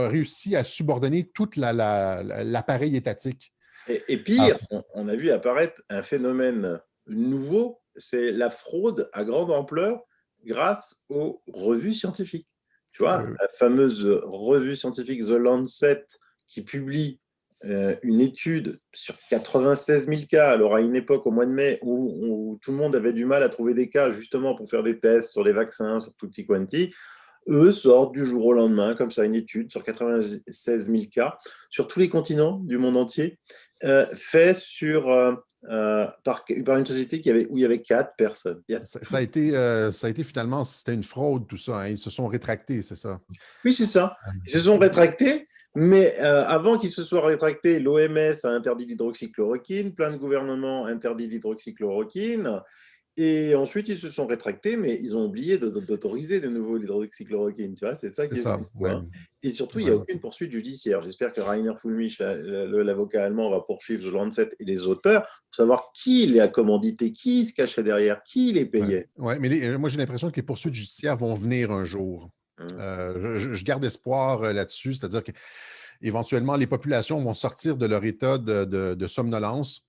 réussi à subordonner toute l'appareil étatique. Et pire, on a vu apparaître un phénomène nouveau, c'est la fraude à grande ampleur grâce aux revues scientifiques. Tu vois, la fameuse revue scientifique The Lancet qui publie une étude sur 96 000 cas, alors à une époque au mois de mai où tout le monde avait du mal à trouver des cas justement pour faire des tests sur les vaccins, sur tutti quanti, eux sortent du jour au lendemain, comme ça, une étude sur 96 000 cas sur tous les continents du monde entier, fait par une société où il y avait 4 personnes. Ça a été finalement, c'était une fraude, tout ça. Ils se sont rétractés, c'est ça. Oui, c'est ça. Ils se sont rétractés, mais avant qu'ils se soient rétractés, l'OMS a interdit l'hydroxychloroquine, plein de gouvernements interdit l'hydroxychloroquine, Et ensuite, ils se sont rétractés, mais ils ont oublié d'autoriser de nouveau l'hydroxychloroquine, tu vois? C'est ça C'est qui est ça, fou, ouais. quoi, hein. Et surtout, il n'y Ouais. a aucune poursuite judiciaire. J'espère que Rainer Fulmich, l'avocat allemand, va poursuivre The Lancet et les auteurs pour savoir qui les a commandités, qui se cachait derrière, qui les Ouais. payait. Ouais, mais moi, j'ai l'impression que les poursuites judiciaires vont venir un jour. Mmh. Je garde espoir là-dessus, c'est-à-dire qu'éventuellement, les populations vont sortir de leur état de somnolence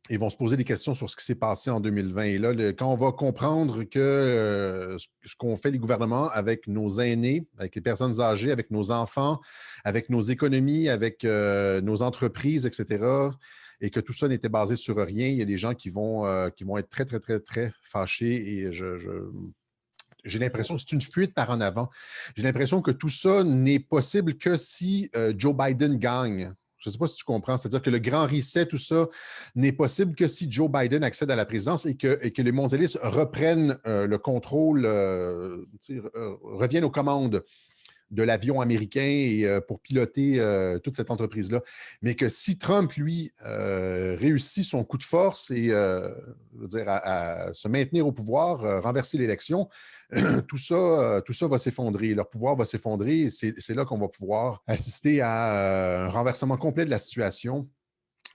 et vont se poser des questions sur ce qui s'est passé en 2020. Et là, quand on va comprendre que ce qu'ont fait les gouvernements avec nos aînés, avec les personnes âgées, avec nos enfants, avec nos économies, avec nos entreprises, etc., et que tout ça n'était basé sur rien, il y a des gens qui vont être très, très, très, très fâchés. Et j'ai l'impression que c'est une fuite par en avant. J'ai l'impression que tout ça n'est possible que si Joe Biden gagne. Je ne sais pas si tu comprends. C'est-à-dire que le grand reset, tout ça, n'est possible que si Joe Biden accède à la présidence et que les mondialistes reprennent le contrôle, reviennent aux commandes de l'avion américain et pour piloter toute cette entreprise-là. Mais que si Trump, lui, réussit son coup de force et je veux dire, à se maintenir au pouvoir, renverser l'élection, tout ça va s'effondrer. Leur pouvoir va s'effondrer et c'est là qu'on va pouvoir assister à un renversement complet de la situation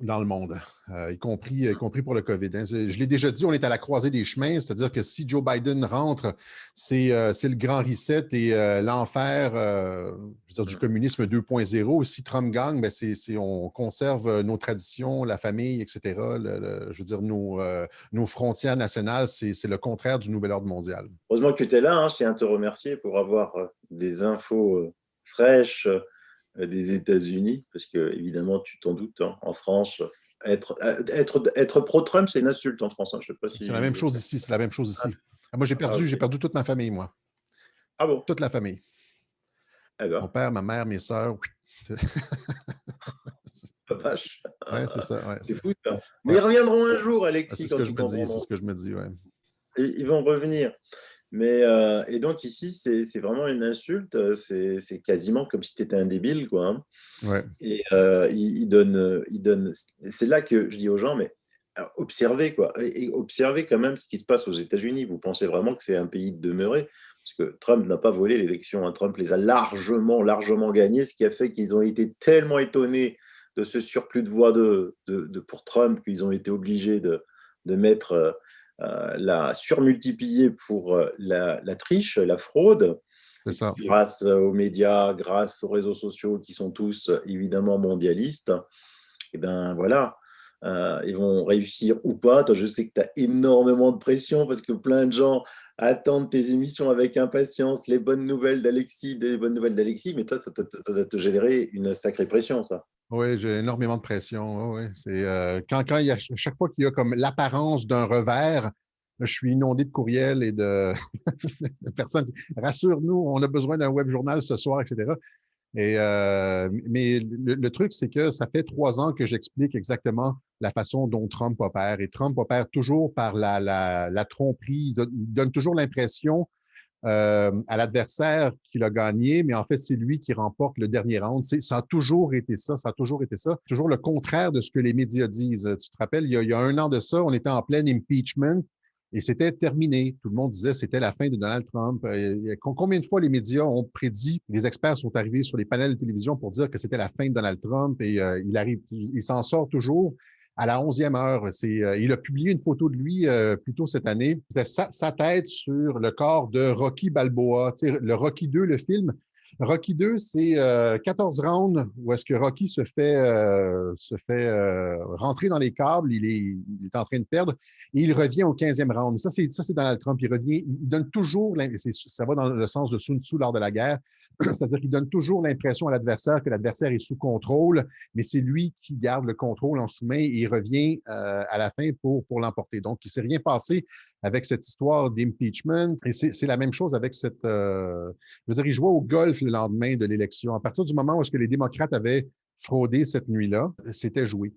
dans le monde, y compris pour le COVID, hein. Je l'ai déjà dit, on est à la croisée des chemins, c'est-à-dire que si Joe Biden rentre, c'est le grand reset et l'enfer je veux dire, du Mmh. communisme 2.0. Si Trump gagne, ben on conserve nos traditions, la famille, etc. Je veux dire, nos frontières nationales, c'est le contraire du nouvel ordre mondial. Heureusement que tu étais là, hein. Je tiens à te remercier pour avoir, des infos, fraîches, des États-Unis, parce que évidemment, tu t'en doutes, hein, en France, être pro-Trump, c'est une insulte en France, hein. Je ne sais pas C'est la si même chose ici, c'est la même chose ah ici. Moi, ah OK. j'ai perdu toute ma famille, moi. Ah bon? Toute la famille. Eh Mon ben, père, ma mère, mes sœurs. la vache, Ouais, c'est ça, ouais. c'est fou ça. Mais Ouais. ils reviendront un jour, C'est Alexis, ce que quand je ils me dis, c'est comprendront. ce que je me dis, ouais. Ils vont revenir. Mais et donc ici, c'est vraiment une insulte, c'est quasiment comme si tu étais un débile, quoi, hein. Ouais. Et il donne c'est là que je dis aux gens: «Mais alors observez, quoi, et observez quand même ce qui se passe aux États-Unis. Vous pensez vraiment que c'est un pays de demeurés?» Parce que Trump n'a pas volé les élections, hein. Trump les a largement, largement gagnées, ce qui a fait qu'ils ont été tellement étonnés de ce surplus de voix pour Trump qu'ils ont été obligés de mettre, la surmultiplier pour, la triche, la fraude. C'est Et puis ça. grâce aux médias, grâce aux réseaux sociaux qui sont tous évidemment mondialistes, et ben voilà, ils vont réussir ou pas. Toi, je sais que tu as énormément de pression parce que plein de gens attendent tes émissions avec impatience, les bonnes nouvelles d'Alexis, des bonnes nouvelles d'Alexis, mais toi, ça doit te générer une sacrée pression, ça. Oui, j'ai énormément de pression. Oui, oui. C'est quand il y a chaque fois qu'il y a comme l'apparence d'un revers, je suis inondé de courriels et de personnes. Rassure-nous, on a besoin d'un web journal ce soir, etc. Et, mais le truc, c'est que ça fait 3 ans que j'explique exactement la façon dont Trump opère. Et Trump opère toujours par la tromperie. Il donne toujours l'impression à l'adversaire qu'il a gagné, mais en fait, c'est lui qui remporte le dernier round. Ça a toujours été ça, ça a toujours été ça. Toujours le contraire de ce que les médias disent. Tu te rappelles, il y a 1 an de ça, on était en plein impeachment et c'était terminé. Tout le monde disait que c'était la fin de Donald Trump. Combien de fois les médias ont prédit, les experts sont arrivés sur les panels de télévision pour dire que c'était la fin de Donald Trump et il s'en sort toujours à la 11e heure. Il a publié une photo de lui plus tôt cette année. C'était sa tête sur le corps de Rocky Balboa. Tu sais, le Rocky 2, le film. Rocky 2, c'est 14 rounds où est-ce que Rocky se fait rentrer dans les câbles, il est en train de perdre, et il revient au 15e round. Ça, c'est Donald Trump. Il revient, il donne toujours, ça va dans le sens de Sun Tzu lors de la guerre, c'est-à-dire qu'il donne toujours l'impression à l'adversaire que l'adversaire est sous contrôle, mais c'est lui qui garde le contrôle en sous-main et il revient à la fin pour l'emporter. Donc, il ne s'est rien passé avec cette histoire d'impeachment. Et c'est la même chose avec je veux dire, il jouait au golf le lendemain de l'élection. À partir du moment où est-ce que les démocrates avaient fraudé cette nuit-là, c'était joué.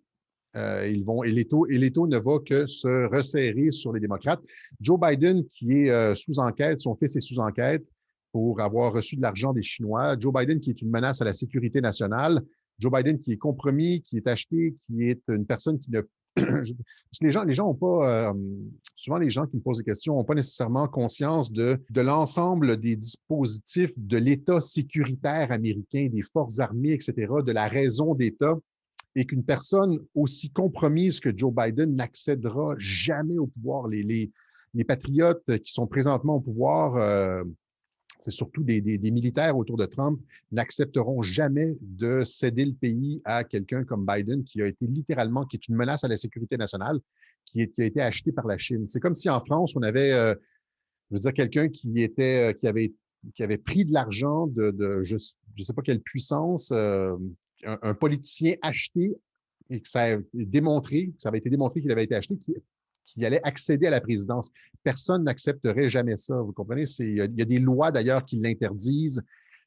Et l'étau ne va que se resserrer sur les démocrates. Joe Biden, qui est sous enquête, son fils est sous enquête pour avoir reçu de l'argent des Chinois. Joe Biden, qui est une menace à la sécurité nationale, Joe Biden qui est compromis, qui est acheté, qui est une personne qui ne... Parce que les gens ont pas... souvent, les gens qui me posent des questions n'ont pas nécessairement conscience de l'ensemble des dispositifs de l'État sécuritaire américain, des forces armées, etc., de la raison d'État, et qu'une personne aussi compromise que Joe Biden n'accédera jamais au pouvoir. Les patriotes qui sont présentement au pouvoir, c'est surtout des militaires autour de Trump, n'accepteront jamais de céder le pays à quelqu'un comme Biden, qui a été littéralement, qui est une menace à la sécurité nationale, qui a été acheté par la Chine. C'est comme si en France, on avait, je veux dire, quelqu'un qui avait pris de l'argent de je ne sais pas quelle puissance, un politicien acheté et que ça a démontré, que ça avait été démontré qu'il avait été acheté, qui allait accéder à la présidence. Personne n'accepterait jamais ça. Vous comprenez? Il y a des lois d'ailleurs qui l'interdisent.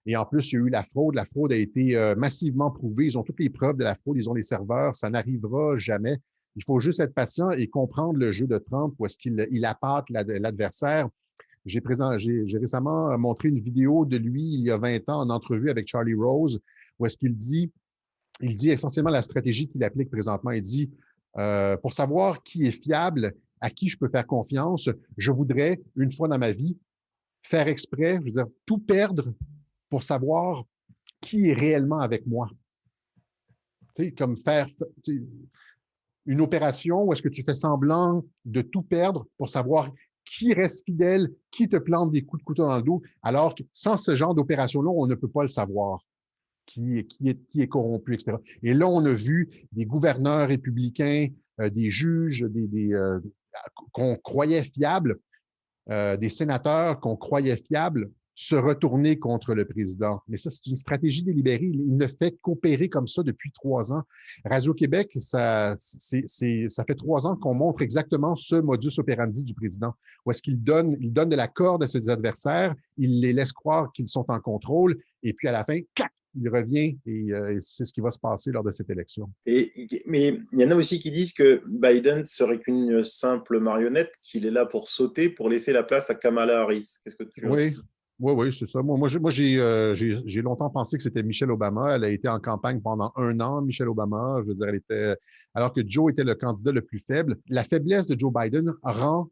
Et en plus, il y a eu la fraude. La fraude a été massivement prouvée. Ils ont toutes les preuves de la fraude. Ils ont les serveurs. Ça n'arrivera jamais. Il faut juste être patient et comprendre le jeu de Trump où est-ce qu'il appâte l'adversaire. J'ai récemment montré une vidéo de lui il y a 20 ans en entrevue avec Charlie Rose où est-ce qu'il dit essentiellement la stratégie qu'il applique présentement. Il dit, pour savoir qui est fiable, à qui je peux faire confiance, je voudrais, une fois dans ma vie, faire exprès, je veux dire, tout perdre pour savoir qui est réellement avec moi. Tu sais, comme faire une opération où est-ce que tu fais semblant de tout perdre pour savoir qui reste fidèle, qui te plante des coups de couteau dans le dos, alors que sans ce genre d'opération-là, on ne peut pas le savoir. Qui est corrompu, etc. Et là, on a vu des gouverneurs républicains, des juges, qu'on croyait fiables, des sénateurs qu'on croyait fiables, se retourner contre le président. Mais ça, c'est une stratégie délibérée. Il ne fait qu'opérer comme ça depuis 3 ans. Radio-Québec, ça fait 3 ans qu'on montre exactement ce modus operandi du président, où est-ce qu'il donne de la corde à ses adversaires, il les laisse croire qu'ils sont en contrôle, et puis à la fin, clac, il revient et c'est ce qui va se passer lors de cette élection. Mais il y en a aussi qui disent que Biden serait qu'une simple marionnette, qu'il est là pour sauter, pour laisser la place à Kamala Harris. Qu'est-ce que tu... Oui, oui, c'est ça. Moi, j'ai longtemps pensé que c'était Michelle Obama. Elle a été en campagne pendant 1 an, Michelle Obama. Je veux dire, alors que Joe était le candidat le plus faible. La faiblesse de Joe Biden rend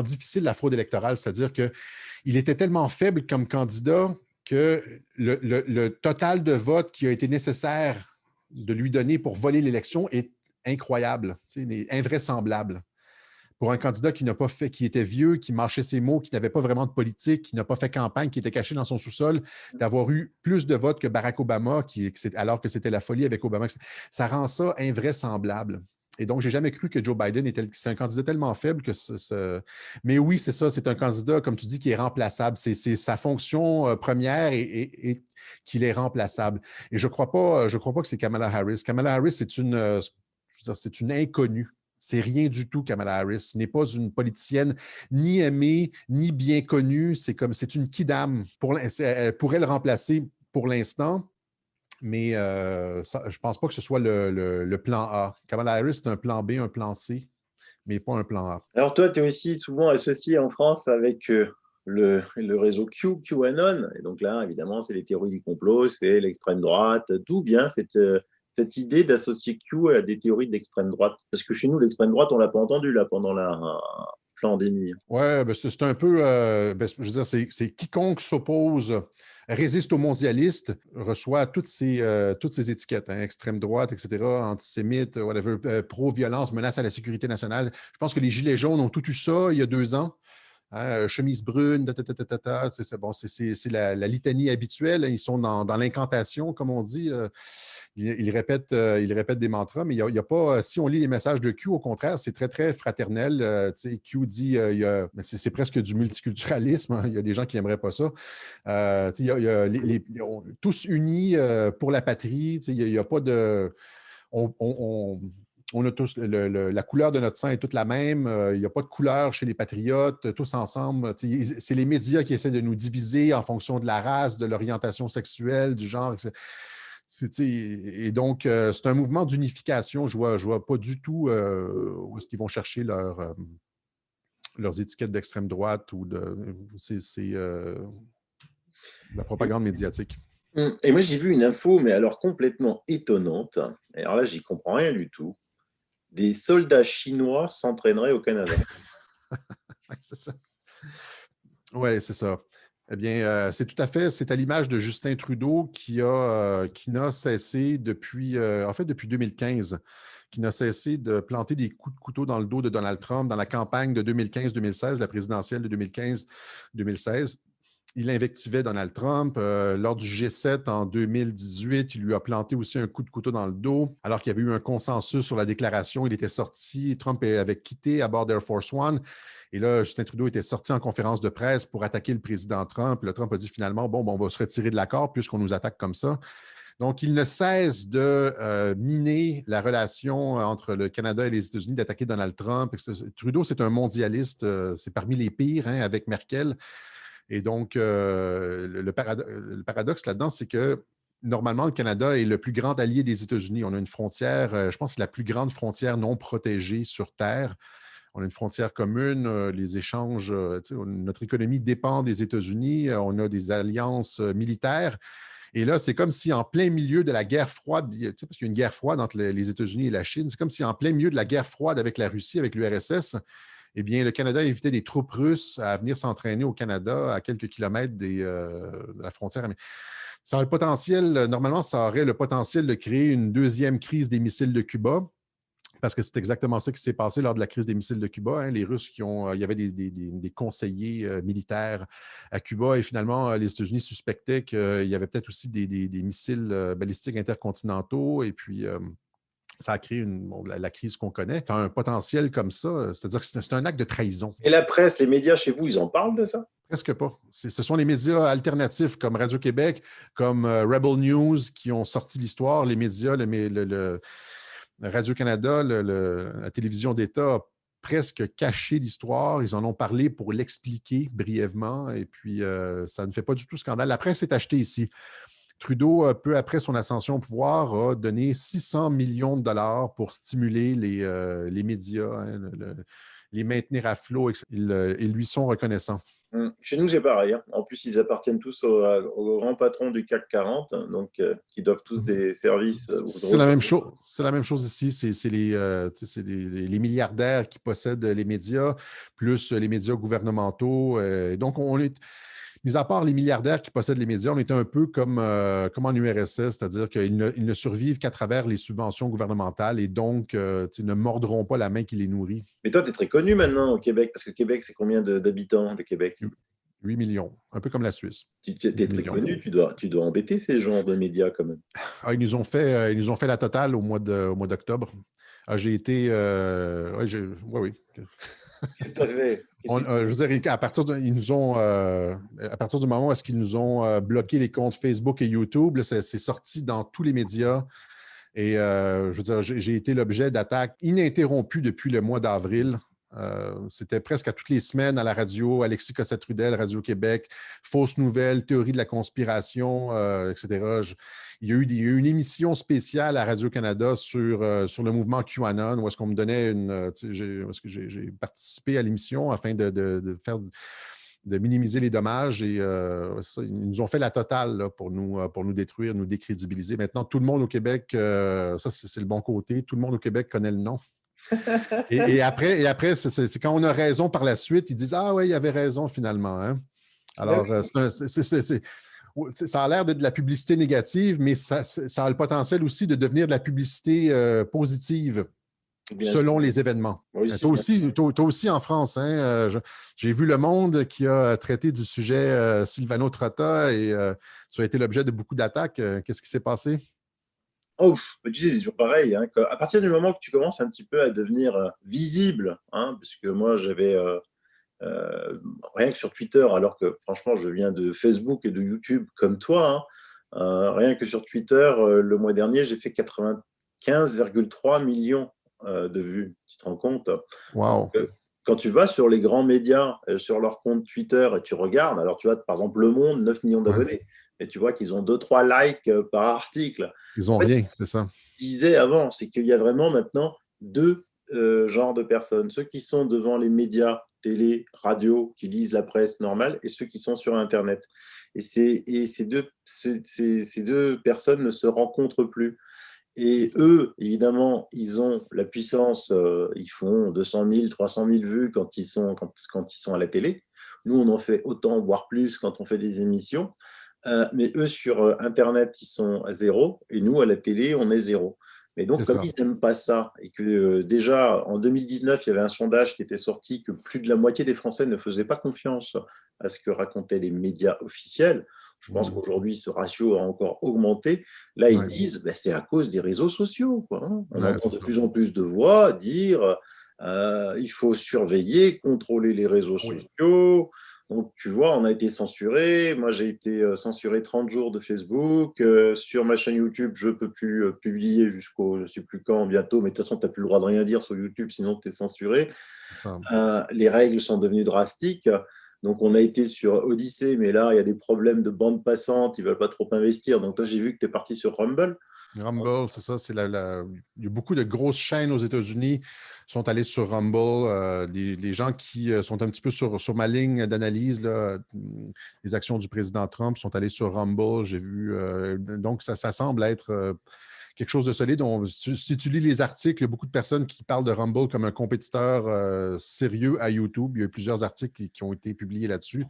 difficile la fraude électorale, c'est-à-dire qu'il était tellement faible comme candidat que le total de votes qui a été nécessaire de lui donner pour voler l'élection est incroyable, invraisemblable. Pour un candidat qui n'a pas fait, qui était vieux, qui marchait ses mots, qui n'avait pas vraiment de politique, qui n'a pas fait campagne, qui était caché dans son sous-sol, d'avoir eu plus de votes que Barack Obama, alors que c'était la folie avec Obama, ça rend ça invraisemblable. Et donc, j'ai jamais cru que Joe Biden c'est un candidat tellement faible que Mais oui, c'est ça, c'est un candidat, comme tu dis, qui est remplaçable. C'est sa fonction première et qu'il est remplaçable. Et je crois pas que c'est Kamala Harris. Kamala Harris, c'est une inconnue. C'est rien du tout, Kamala Harris. Ce n'est pas une politicienne ni aimée, ni bien connue. C'est une kidam. Elle pourrait le remplacer pour l'instant, mais je ne pense pas que ce soit le plan A. Kamala Harris, c'est un plan B, un plan C, mais pas un plan A. Alors toi, tu es aussi souvent associé en France avec le réseau QAnon. Et donc là, évidemment, c'est les théories du complot, c'est l'extrême droite. D'où vient cette idée d'associer Q à des théories d'extrême droite? Parce que chez nous, l'extrême droite, on ne l'a pas entendu là pendant la pandémie. Oui, ben c'est un peu, je veux dire, c'est quiconque s'oppose, résiste aux mondialistes, reçoit toutes ces étiquettes, hein, extrême droite, etc., antisémite, whatever, pro-violence, menace à la sécurité nationale. Je pense que les Gilets jaunes ont tout eu ça il y a 2 ans. Hein, chemise brune, c'est la litanie habituelle. Ils sont dans l'incantation, comme on dit. Ils répètent des mantras, mais il y a pas. Si on lit les messages de Q, au contraire, c'est très, très fraternel. Q dit c'est presque du multiculturalisme. Hein, il y a des gens qui n'aimeraient pas ça. Tous unis pour la patrie. Il n'y a pas de. On a tous la couleur de notre sang est toute la même. Il n'y a pas de couleur chez les patriotes, tous ensemble. C'est les médias qui essaient de nous diviser en fonction de la race, de l'orientation sexuelle, du genre. Et donc, c'est un mouvement d'unification. Je vois pas du tout où est-ce qu'ils vont chercher leurs étiquettes d'extrême droite ou c'est la propagande médiatique. Et moi, j'ai vu une info, mais alors complètement étonnante. Et alors là, j'y comprends rien du tout. Des soldats chinois s'entraîneraient au Canada. Ouais, c'est ça. Oui, c'est ça. Eh bien, c'est tout à fait, c'est à l'image de Justin Trudeau qui n'a cessé depuis, en fait, depuis 2015, qui n'a cessé de planter des coups de couteau dans le dos de Donald Trump dans la campagne de 2015-2016, la présidentielle de 2015-2016. Il invectivait Donald Trump. Lors du G7 en 2018, il lui a planté aussi un coup de couteau dans le dos. Alors qu'il y avait eu un consensus sur la déclaration, il était sorti. Trump avait quitté à bord d'Air Force One. Et là, Justin Trudeau était sorti en conférence de presse pour attaquer le président Trump. Le Trump a dit finalement, bon, on va se retirer de l'accord puisqu'on nous attaque comme ça. Donc, il ne cesse de miner la relation entre le Canada et les États-Unis, d'attaquer Donald Trump. Trudeau, c'est un mondialiste, c'est parmi les pires, hein, avec Merkel. Et donc, le paradoxe là-dedans, c'est que normalement, le Canada est le plus grand allié des États-Unis. On a une frontière, je pense que c'est la plus grande frontière non protégée sur Terre. On a une frontière commune, les échanges, notre économie dépend des États-Unis, on a des alliances militaires. Et là, c'est comme si en plein milieu de la guerre froide, parce qu'il y a une guerre froide entre les États-Unis et la Chine, c'est comme si en plein milieu de la guerre froide avec la Russie, avec l'URSS, eh bien, le Canada invitait des troupes russes à venir s'entraîner au Canada à quelques kilomètres de la frontière. Ça a le potentiel, normalement, ça aurait le potentiel de créer une deuxième crise des missiles de Cuba, parce que c'est exactement ça qui s'est passé lors de la crise des missiles de Cuba. Hein. Les Russes il y avait des conseillers militaires à Cuba et finalement, les États-Unis suspectaient qu'il y avait peut-être aussi des missiles balistiques intercontinentaux et puis ça a créé la crise qu'on connaît. Tu as un potentiel comme ça, c'est-à-dire que c'est un acte de trahison. Et la presse, les médias chez vous, ils en parlent de ça? Presque pas. Ce sont les médias alternatifs comme Radio-Québec, comme Rebel News qui ont sorti l'histoire. Les médias, le Radio-Canada, la télévision d'État a presque caché l'histoire. Ils en ont parlé pour l'expliquer brièvement et puis ça ne fait pas du tout scandale. La presse est achetée ici. Trudeau, peu après son ascension au pouvoir, a donné 600 millions de dollars pour stimuler les médias, hein, les maintenir à flot. Ils lui sont reconnaissants. Chez nous, c'est pareil. Hein. En plus, ils appartiennent tous au grand patron du CAC 40, hein, donc qui doivent tous des services aux C'est la grosses. même chose. C'est la même chose ici. C'est les milliardaires qui possèdent les médias, plus les médias gouvernementaux. Donc, on est, mis à part les milliardaires qui possèdent les médias, on est un peu comme en URSS, c'est-à-dire qu'ils ne survivent qu'à travers les subventions gouvernementales et donc ne mordront pas la main qui les nourrit. Mais toi, tu es très connu maintenant au Québec, parce que Québec, c'est combien d'habitants, le Québec? 8 millions, un peu comme la Suisse. Tu es 8 très millions. connu, tu dois embêter ces genres de médias quand même. Ah, ils nous ont fait la totale au mois d'octobre. Ah, j'ai été. Oui, oui. Qu'est-ce que tu as fait? Je veux dire, ils nous ont, à partir du moment où est-ce qu'ils nous ont bloqué les comptes Facebook et YouTube, c'est sorti dans tous les médias. Et je veux dire, j'ai été l'objet d'attaques ininterrompues depuis le mois d'avril. C'était presque à toutes les semaines à la radio, Alexis Cossette-Trudel, Radio-Québec, fausses nouvelles, théorie de la conspiration, etc. Il y a eu une émission spéciale à Radio-Canada sur le mouvement QAnon, où est-ce qu'on me donnait j'ai participé à l'émission afin de minimiser les dommages et ils nous ont fait la totale là, pour nous détruire, nous décrédibiliser. Maintenant, tout le monde au Québec, ça c'est le bon côté, tout le monde au Québec connaît le nom. Et après c'est quand on a raison par la suite, ils disent « Ah oui, il avait raison finalement. Hein? » Alors, ça a l'air d'être de la publicité négative, mais ça a le potentiel aussi de devenir de la publicité positive Bien selon sûr. les événements. Oui, Toi aussi en France, hein, j'ai vu Le Monde qui a traité du sujet Silvano Trotta et ça a été l'objet de beaucoup d'attaques. Qu'est-ce qui s'est passé? oh, tu sais, c'est toujours pareil. Hein, à partir du moment que tu commences un petit peu à devenir visible, hein, parce que moi, j'avais euh, rien que sur Twitter, alors que franchement, je viens de Facebook et de YouTube comme toi, hein, rien que sur Twitter, le mois dernier, j'ai fait 95,3 millions de vues. Tu te rends compte? Wow. Quand tu vas sur les grands médias, sur leur compte Twitter, et tu regardes, alors tu vois, par exemple, Le Monde, 9 millions Ouais. d'abonnés, et tu vois qu'ils ont 2-3 likes par article. Ils n'ont En fait, rien, c'est ça. je disais avant, c'est qu'il y a vraiment maintenant deux genres de personnes. Ceux qui sont devant les médias télé, radio, qui lisent la presse normale, et ceux qui sont sur Internet. Et ces deux personnes ne se rencontrent plus. Et eux, évidemment, ils ont la puissance, ils font 200 000, 300 000 vues quand quand ils sont à la télé. Nous, on en fait autant, voire plus, quand on fait des émissions. Mais eux, sur Internet, ils sont à zéro, et nous, à la télé, on est zéro. Mais C'est donc, comme ça. ils n'aiment pas ça, et que déjà, en 2019, il y avait un sondage qui était sorti que plus de la moitié des Français ne faisaient pas confiance à ce que racontaient les médias officiels, je pense Mhm. qu'aujourd'hui, ce ratio a encore augmenté. Là, ils se Ouais. disent, ben, c'est à cause des réseaux sociaux, quoi, hein. On Ouais, entend c'est de ça. plus en plus de voix dire il faut surveiller, contrôler les réseaux Oui. sociaux. Donc, tu vois, on a été censuré. Moi, j'ai été censuré 30 jours de Facebook. Sur ma chaîne YouTube, je ne peux plus publier jusqu'au je ne sais plus quand, bientôt. Mais de toute façon, tu n'as plus le droit de rien dire sur YouTube, sinon tu es censuré. C'est ça. Les règles sont devenues drastiques. Donc, on a été sur Odyssey, mais là, il y a des problèmes de bande passante. Ils ne veulent pas trop investir. Donc, toi, j'ai vu que tu es parti sur Rumble. Rumble, c'est ça. Il y a beaucoup de grosses chaînes aux États-Unis qui sont allées sur Rumble. Les gens qui sont un petit peu sur ma ligne d'analyse, là, les actions du président Trump sont allés sur Rumble. J'ai vu. Donc, ça semble être quelque chose de solide. Si tu lis les articles, il y a beaucoup de personnes qui parlent de Rumble comme un compétiteur sérieux à YouTube. Il y a eu plusieurs articles qui ont été publiés là-dessus.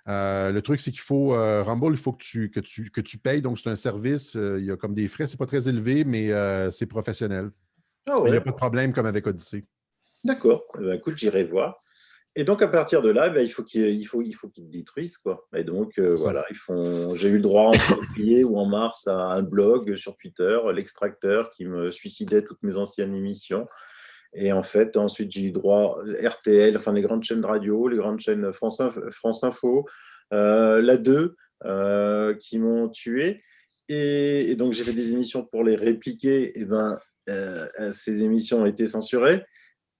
Le truc, c'est qu'il faut, Rumble, il faut que tu payes. Donc, c'est un service. Il y a comme des frais. C'est pas très élevé, mais c'est professionnel. Ah Mais il n'y ouais, a pas de problème comme avec Odyssey. d'accord. Eh ben, écoute, j'irai voir. Et donc, à partir de là, ben, il faut qu'ils te détruisent, quoi. Et donc, C'est ça. voilà, j'ai eu le droit en février ou en mars à un blog sur Twitter, l'Extracteur, qui me suicidait toutes mes anciennes émissions. Et en fait, ensuite, j'ai eu droit à RTL, enfin les grandes chaînes de radio, les grandes chaînes France Info, la 2, qui m'ont tué. Et donc, j'ai fait des émissions pour les répliquer. Et ben, ces émissions ont été censurées.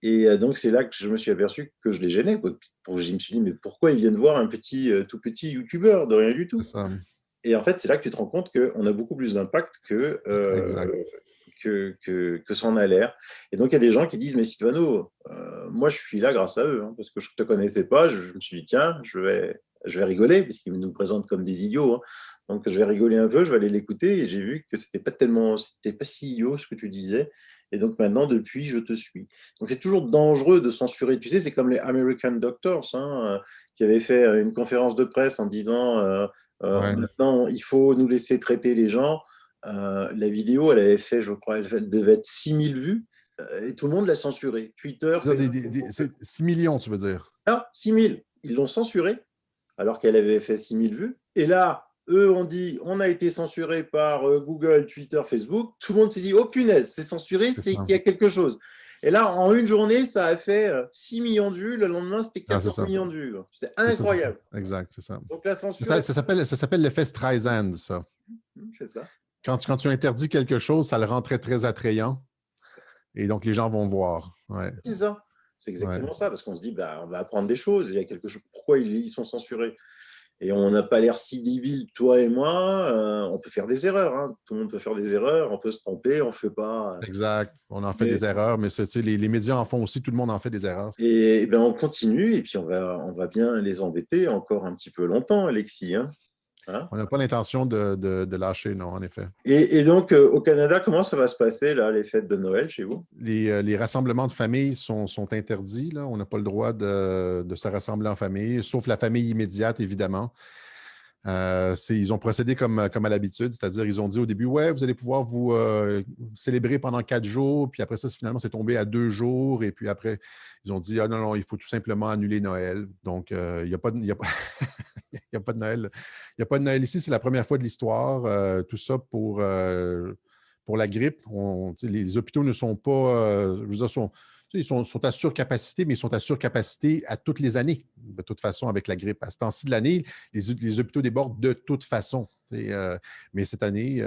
Et donc, c'est là que je me suis aperçu que je les gênais, quoi. Je me suis dit, mais pourquoi ils viennent voir un tout petit YouTuber de rien du C'est tout? ça. Et en fait, c'est là que tu te rends compte qu'on a beaucoup plus d'impact Exact. que ça en a l'air. Et donc, il y a des gens qui disent, mais Sylvano, moi, je suis là grâce à eux, hein, parce que je ne te connaissais pas. Je me suis dit, tiens, je vais rigoler, puisqu'ils nous présentent comme des idiots, hein. Donc, je vais rigoler un peu, je vais aller l'écouter. Et j'ai vu que c'était pas si idiot ce que tu disais. Et donc, maintenant, depuis, je te suis. Donc, c'est toujours dangereux de censurer. Tu sais, c'est comme les American Doctors, hein, qui avaient fait une conférence de presse en disant Ouais. maintenant, il faut nous laisser traiter les gens. La vidéo, elle avait fait, je crois, elle devait être 6000 vues, et tout le monde l'a censurée. Twitter, C'est Facebook. c'est 6 millions, tu veux dire. Ah, 6000. Ils l'ont censurée alors qu'elle avait fait 6000 vues. Et là, eux ont dit on a été censuré par Google, Twitter, Facebook. Tout le monde s'est dit oh punaise, c'est censuré, C'est c'est ça. qu'il y a quelque chose. Et là, en une journée, ça a fait 6 millions de vues. Le lendemain, c'était Ah, c'est 14 ça. millions de vues. C'était C'est ça, c'est ça. incroyable. Exact, c'est ça. Donc la censure, Ça s'appelle l'effet Streisand, ça. c'est ça. Quand tu interdis quelque chose, ça le rend très, très attrayant. Et donc, les gens vont voir. Ouais, C'est ça. C'est ouais. exactement ça, parce qu'on se dit, bah, on va apprendre des choses, il y a quelque chose. Pourquoi ils sont censurés? Et on n'a pas l'air si débiles, toi et moi. On peut faire des erreurs, hein. Tout le monde peut faire des erreurs, on peut se tromper, on ne fait pas. Exact. On en fait Mais, des erreurs, mais tu sais, les médias en font aussi. Tout le monde en fait des erreurs. et ben, on continue, et puis on va bien les embêter encore un petit peu longtemps, Alexis, hein. Hein. On n'a pas l'intention de lâcher, non, en effet. Et donc, au Canada, comment ça va se passer, là, les fêtes de Noël chez vous? Les rassemblements de famille sont interdits. Là. On n'a pas le droit de se rassembler en famille, sauf la famille immédiate, évidemment. Ils ont procédé comme à l'habitude, c'est-à-dire ils ont dit au début, ouais, vous allez pouvoir vous célébrer pendant 4 jours, puis après ça, finalement, c'est tombé à 2 jours, et puis après, ils ont dit, ah non, non, il faut tout simplement annuler Noël. Donc, il n'y a pas, il y a pas, il y a pas de Noël. Il n'y a pas de Noël ici, c'est la première fois de l'histoire. Tout ça pour la grippe. Les hôpitaux ne sont pas, je veux dire, sont à surcapacité, mais ils sont à surcapacité à toutes les années, de toute façon, avec la grippe. À ce temps-ci de l'année, les hôpitaux débordent de toute façon. Mais cette année,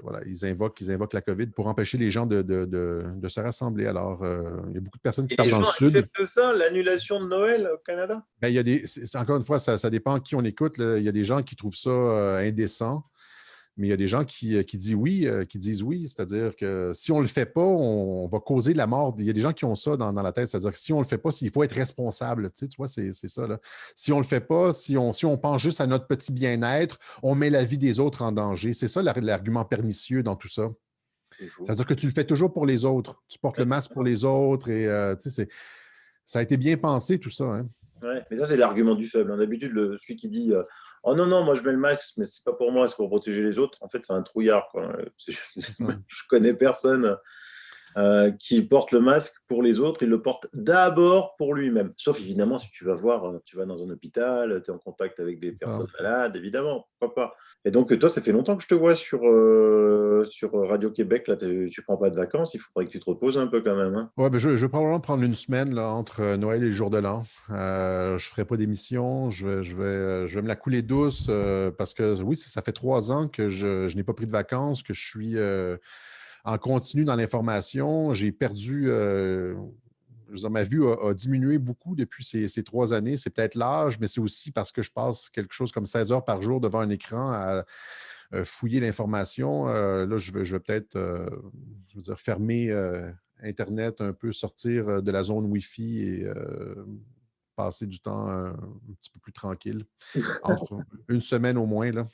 voilà, ils invoquent la COVID pour empêcher les gens de se rassembler. Alors, il y a beaucoup de personnes qui Et les partent dans le gens sud. acceptent ça, l'annulation de Noël au Canada? Ben, il y a encore une fois, ça dépend qui on écoute. Là. Il y a des gens qui trouvent ça indécent. Mais il y a des gens qui disent oui, c'est-à-dire que si on ne le fait pas, on va causer la mort. Il y a des gens qui ont ça dans la tête, c'est-à-dire que si on ne le fait pas, il faut être responsable. Tu vois, c'est ça. Là. Si on ne le fait pas, si on pense juste à notre petit bien-être, on met la vie des autres en danger. C'est ça l'argument pernicieux dans tout ça. C'est fou. C'est-à-dire que tu le fais toujours pour les autres. Tu portes le Ouais, masque pour les autres et ça a été bien pensé, tout ça. Hein? ouais. Mais ça, c'est l'argument du faible. Hein. D'habitude, celui qui dit oh non, non, moi je mets le max, mais c'est pas pour moi, c'est pour protéger les autres. En fait, c'est un trouillard. Quoi. C'est ça. Je connais personne qui porte le masque pour les autres, il le porte d'abord pour lui-même. Sauf évidemment, si tu vas voir, tu vas dans un hôpital, tu es en contact avec des C'est ça. personnes malades, évidemment, pourquoi pas. Et donc, toi, ça fait longtemps que je te vois sur Radio-Québec, là, tu prends pas de vacances, il faudrait que tu te reposes un peu quand même. Hein. Ouais, ben je vais probablement prendre une semaine là, entre Noël et le jour de l'an. Je ne ferai pas d'émission. Je vais me la couler douce parce que oui, ça fait 3 ans que je n'ai pas pris de vacances, que je suis en continu dans l'information. J'ai perdu, je veux dire, ma vue a diminué beaucoup depuis ces 3 années. C'est peut-être l'âge, mais c'est aussi parce que je passe quelque chose comme 16 heures par jour devant un écran à fouiller l'information. Là, je vais peut-être, je veux dire, fermer Internet un peu, sortir de la zone Wi-Fi et passer du temps un petit peu plus tranquille. Entre une semaine au moins, là.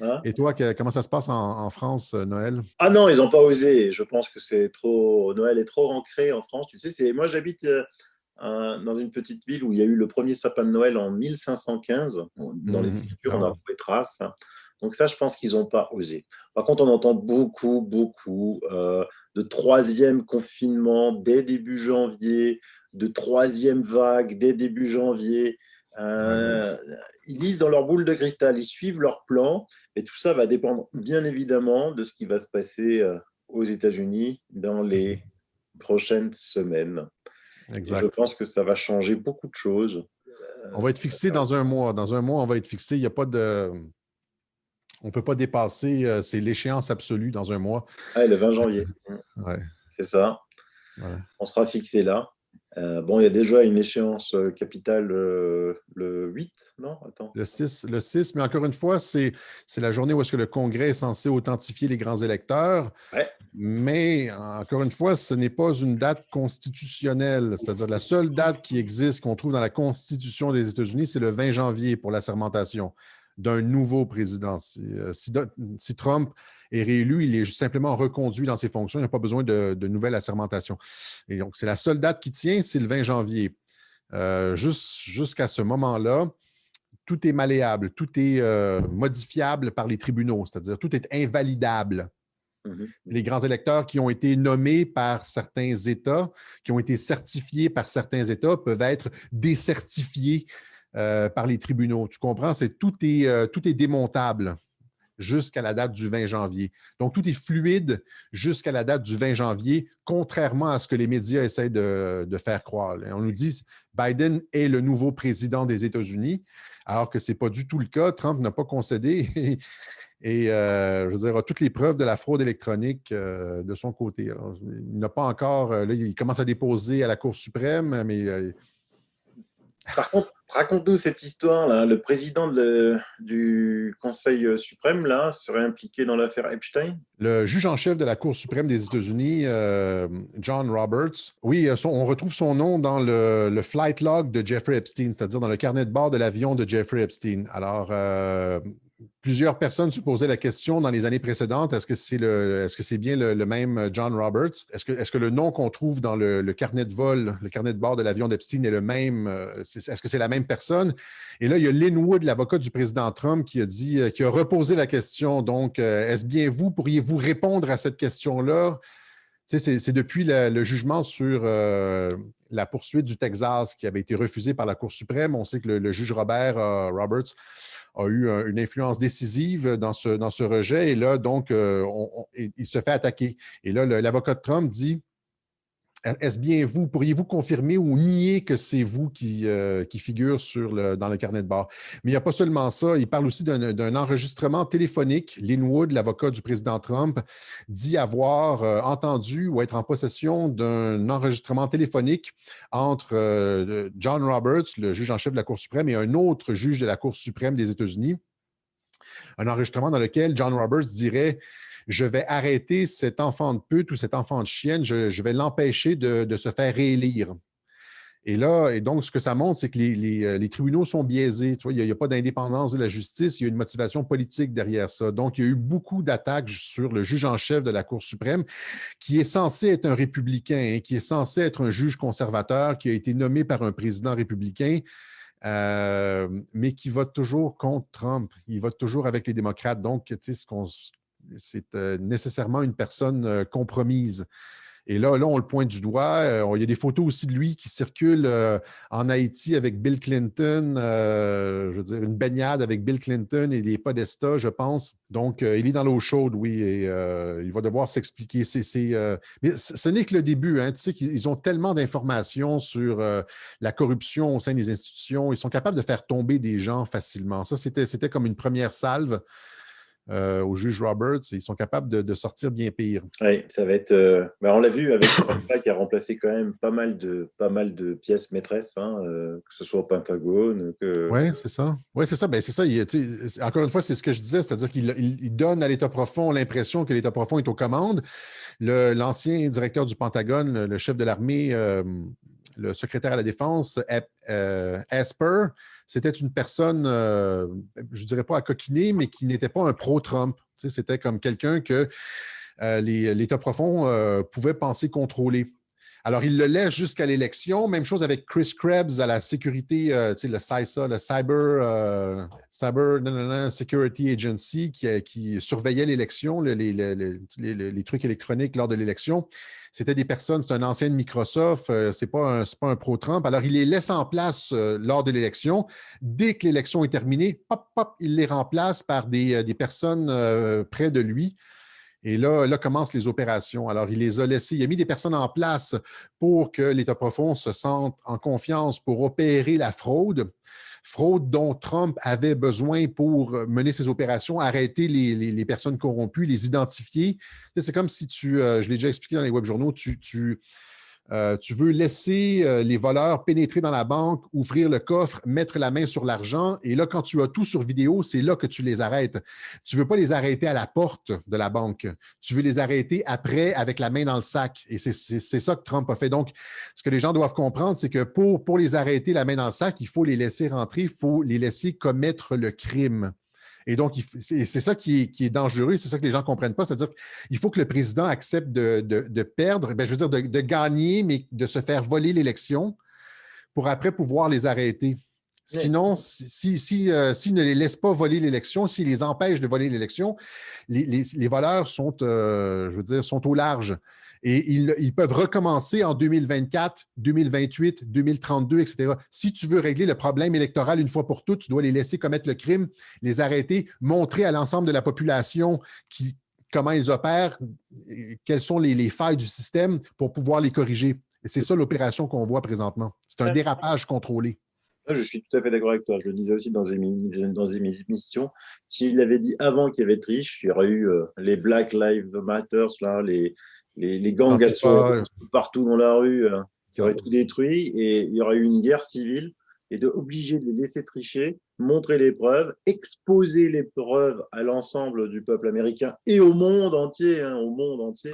Hein. Et toi, comment ça se passe en France, Noël? Ah non, ils n'ont pas osé. Je pense que c'est trop. Noël est trop ancré en France. Tu sais, moi, j'habite dans une petite ville où il y a eu le premier sapin de Noël en 1515. Bon, dans Mhm. l'écriture, Ah on a ouais. trouvé trace. Donc ça, je pense qu'ils n'ont pas osé. Par contre, on entend beaucoup, beaucoup de troisième confinement dès début janvier, de troisième vague dès début janvier. Ouais. Euh, Ils lisent dans leur boule de cristal, ils suivent leur plan, et tout ça va dépendre bien évidemment de ce qui va se passer aux États-Unis dans C'est ça. les prochaines semaines. Et je Exact. pense que ça va changer beaucoup de choses. On va être fixé dans un mois. Dans un mois, on va être fixé. Il y a pas de. On ne peut pas dépasser. C'est l'échéance absolue dans un mois. Ah, le 20 janvier, Ouais. c'est ça. Voilà. On sera fixé là. Bon, il y a déjà une échéance capitale le 8, non? Attends. Le 6, mais encore une fois, c'est la journée où est-ce que le Congrès est censé authentifier les grands électeurs. Ouais. Mais encore une fois, ce n'est pas une date constitutionnelle. C'est-à-dire la seule date qui existe, qu'on trouve dans la Constitution des États-Unis, c'est le 20 janvier pour la sermentation d'un nouveau président. Si Trump est réélu, il est simplement reconduit dans ses fonctions. Il n'y a pas besoin de nouvelle assermentation. Et donc, c'est la seule date qui tient, c'est le 20 janvier. Jusqu'à ce moment-là, tout est malléable, tout est modifiable par les tribunaux, c'est-à-dire tout est invalidable. Mhm. Les grands électeurs qui ont été nommés par certains États, qui ont été certifiés par certains États, peuvent être décertifiés par les tribunaux. Tu comprends? Tout est démontable jusqu'à la date du 20 janvier. Donc, tout est fluide jusqu'à la date du 20 janvier, contrairement à ce que les médias essaient de faire croire. On nous dit Biden est le nouveau président des États-Unis, alors que ce n'est pas du tout le cas. Trump n'a pas concédé et je veux dire, a toutes les preuves de la fraude électronique de son côté. Alors, il n'a pas encore, là, il commence à déposer à la Cour suprême, mais Par contre, raconte-nous cette histoire-là. Le président du Conseil suprême là, serait impliqué dans l'affaire Epstein? le juge en chef de la Cour suprême des États-Unis, John Roberts, oui, on retrouve son nom dans le flight log de Jeffrey Epstein, c'est-à-dire dans le carnet de bord de l'avion de Jeffrey Epstein. Alors, plusieurs personnes se posaient la question dans les années précédentes, est-ce que c'est bien le même John Roberts? Est-ce que le nom qu'on trouve dans le carnet de vol, le carnet de bord de l'avion d'Epstein est le même? Est-ce que c'est la même personne? Et là, il y a Lin Wood, l'avocat du président Trump, qui a reposé la question. Donc, est-ce bien vous? Pourriez-vous répondre à cette question-là? Tu sais, c'est depuis le jugement sur la poursuite du Texas qui avait été refusé par la Cour suprême. On sait que le juge Roberts a eu une influence décisive dans ce rejet. Et là, donc, il se fait attaquer. Et là, l'avocat de Trump dit est-ce bien vous? Pourriez-vous confirmer ou nier que c'est vous qui figure dans le carnet de bord? Mais il n'y a pas seulement ça. Il parle aussi d'un enregistrement téléphonique. Lin Wood, l'avocat du président Trump, dit avoir entendu ou être en possession d'un enregistrement téléphonique entre John Roberts, le juge en chef de la Cour suprême, et un autre juge de la Cour suprême des États-Unis, un enregistrement dans lequel John Roberts dirait « Je vais arrêter cet enfant de pute ou cet enfant de chienne, je vais l'empêcher de se faire réélire. » Et là, et donc, ce que ça montre, c'est que les tribunaux sont biaisés. Tu vois, il n'y a pas d'indépendance de la justice, il y a une motivation politique derrière ça. Donc, il y a eu beaucoup d'attaques sur le juge en chef de la Cour suprême, qui est censé être un républicain, hein, qui est censé être un juge conservateur, qui a été nommé par un président républicain, mais qui vote toujours contre Trump. Il vote toujours avec les démocrates. Donc, tu sais, c'est nécessairement une personne compromise. Et là, on le pointe du doigt. Il y a des photos aussi de lui qui circulent en Haïti avec Bill Clinton, je veux dire, une baignade avec Bill Clinton et les podestas, je pense. Donc, il est dans l'eau chaude, oui, et il va devoir s'expliquer. Mais ce n'est que le début. Hein. Tu sais qu'ils ont tellement d'informations sur la corruption au sein des institutions. Ils sont capables de faire tomber des gens facilement. Ça, c'était comme une première salve. Au juge Roberts, ils sont capables de sortir bien pire. Oui, ça va être. On l'a vu avec Trump qui a remplacé quand même pas mal de pièces maîtresses, hein, que ce soit au Pentagone. Oui, c'est ça. Oui, c'est ça. Ben, c'est ça. Encore une fois, c'est ce que je disais, c'est-à-dire qu'il donne à l'État profond l'impression que l'État profond est aux commandes. L'ancien directeur du Pentagone, le chef de l'armée, le secrétaire à la Défense, Esper, c'était une personne, je ne dirais pas à coquiner, mais qui n'était pas un pro-Trump. Tu sais, c'était comme quelqu'un que l'État profond pouvait penser contrôler. Alors, il le laisse jusqu'à l'élection. Même chose avec Chris Krebs à la sécurité, tu sais, le CISA, le Cyber Security Agency, qui surveillait l'élection, les trucs électroniques lors de l'élection. C'était des personnes, c'est un ancien de Microsoft, c'est pas un pro-Trump. Alors, il les laisse en place lors de l'élection. Dès que l'élection est terminée, pop, pop, il les remplace par des personnes près de lui. Et là commencent les opérations. Alors, il les a laissés, il a mis des personnes en place pour que l'État profond se sente en confiance pour opérer la fraude dont Trump avait besoin pour mener ses opérations, arrêter les personnes corrompues, les identifier. C'est comme si je l'ai déjà expliqué dans les webjournaux, tu veux laisser les voleurs pénétrer dans la banque, ouvrir le coffre, mettre la main sur l'argent. Et là, quand tu as tout sur vidéo, c'est là que tu les arrêtes. Tu ne veux pas les arrêter à la porte de la banque. Tu veux les arrêter après avec la main dans le sac. Et c'est ça que Trump a fait. Donc, ce que les gens doivent comprendre, c'est que pour les arrêter la main dans le sac, il faut les laisser rentrer, il faut les laisser commettre le crime. Et donc, c'est ça qui est dangereux, c'est ça que les gens ne comprennent pas, c'est-à-dire qu'il faut que le président accepte de perdre, je veux dire de gagner, mais de se faire voler l'élection pour après pouvoir les arrêter. Sinon, s'il ne les laisse pas voler l'élection, s'il les empêche de voler l'élection, les voleurs sont, je veux dire, sont au large. Et ils peuvent recommencer en 2024, 2028, 2032, etc. Si tu veux régler le problème électoral une fois pour toutes, tu dois les laisser commettre le crime, les arrêter, montrer à l'ensemble de la population comment ils opèrent, quelles sont les failles du système pour pouvoir les corriger. Et c'est ça l'opération qu'on voit présentement. C'est un dérapage contrôlé. Je suis tout à fait d'accord avec toi. Je le disais aussi dans une émissions. S'il avait dit avant qu'il y avait triche, il y aurait eu les Black Lives Matter, là, les gangs partout dans la rue qui auraient tout détruit et il y aurait eu une guerre civile et obligé de les laisser tricher, montrer les preuves, exposer les preuves à l'ensemble du peuple américain et au monde entier,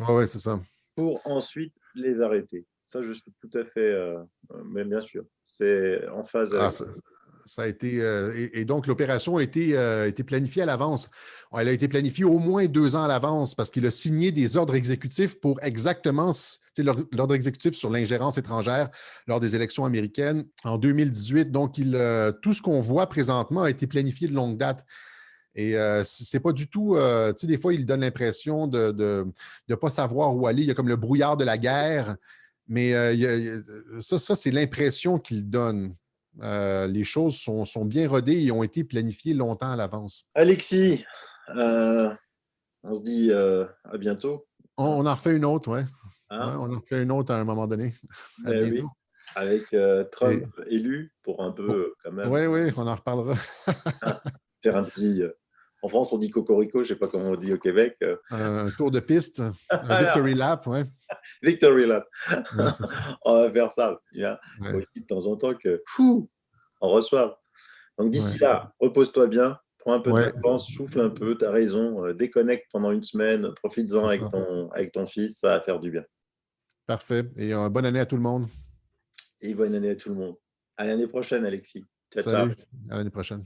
Ouais, c'est ça. Pour ensuite les arrêter. Ça, je suis tout à fait, mais bien sûr, c'est en phase avec. Ça a été, et donc, l'opération a été planifiée à l'avance. Elle a été planifiée au moins 2 ans à l'avance parce qu'il a signé des ordres exécutifs pour exactement, l'ordre exécutif sur l'ingérence étrangère lors des élections américaines en 2018. Donc, tout ce qu'on voit présentement a été planifié de longue date. Et c'est pas du tout, tu sais, des fois, il donne l'impression de ne pas savoir où aller. Il y a comme le brouillard de la guerre, mais ça c'est l'impression qu'il donne. Les choses sont bien rodées et ont été planifiées longtemps à l'avance. Alexis, on se dit à bientôt. On en refait une autre, oui. Hein? Ouais, on en refait une autre à un moment donné. À bientôt. Oui. Avec Trump élu pour un peu quand même. Oui, on en reparlera. Faire un petit. En France, on dit cocorico, je ne sais pas comment on dit au Québec. Un tour de piste, un victory lap, oui. Victory lap. Ouais, On va faire ça. Il faut aussi de temps en temps que on reçoive. Donc d'ici là, repose-toi bien, prends un peu de Ouais, vacances, souffle un peu, tu as raison, déconnecte pendant une semaine, profites-en c'est avec ça. ton fils, ça va faire du bien. Parfait. Et bonne année à tout le monde. Et bonne année à tout le monde. À l'année prochaine, Alexis. Ciao, ciao. Salut, à l'année prochaine.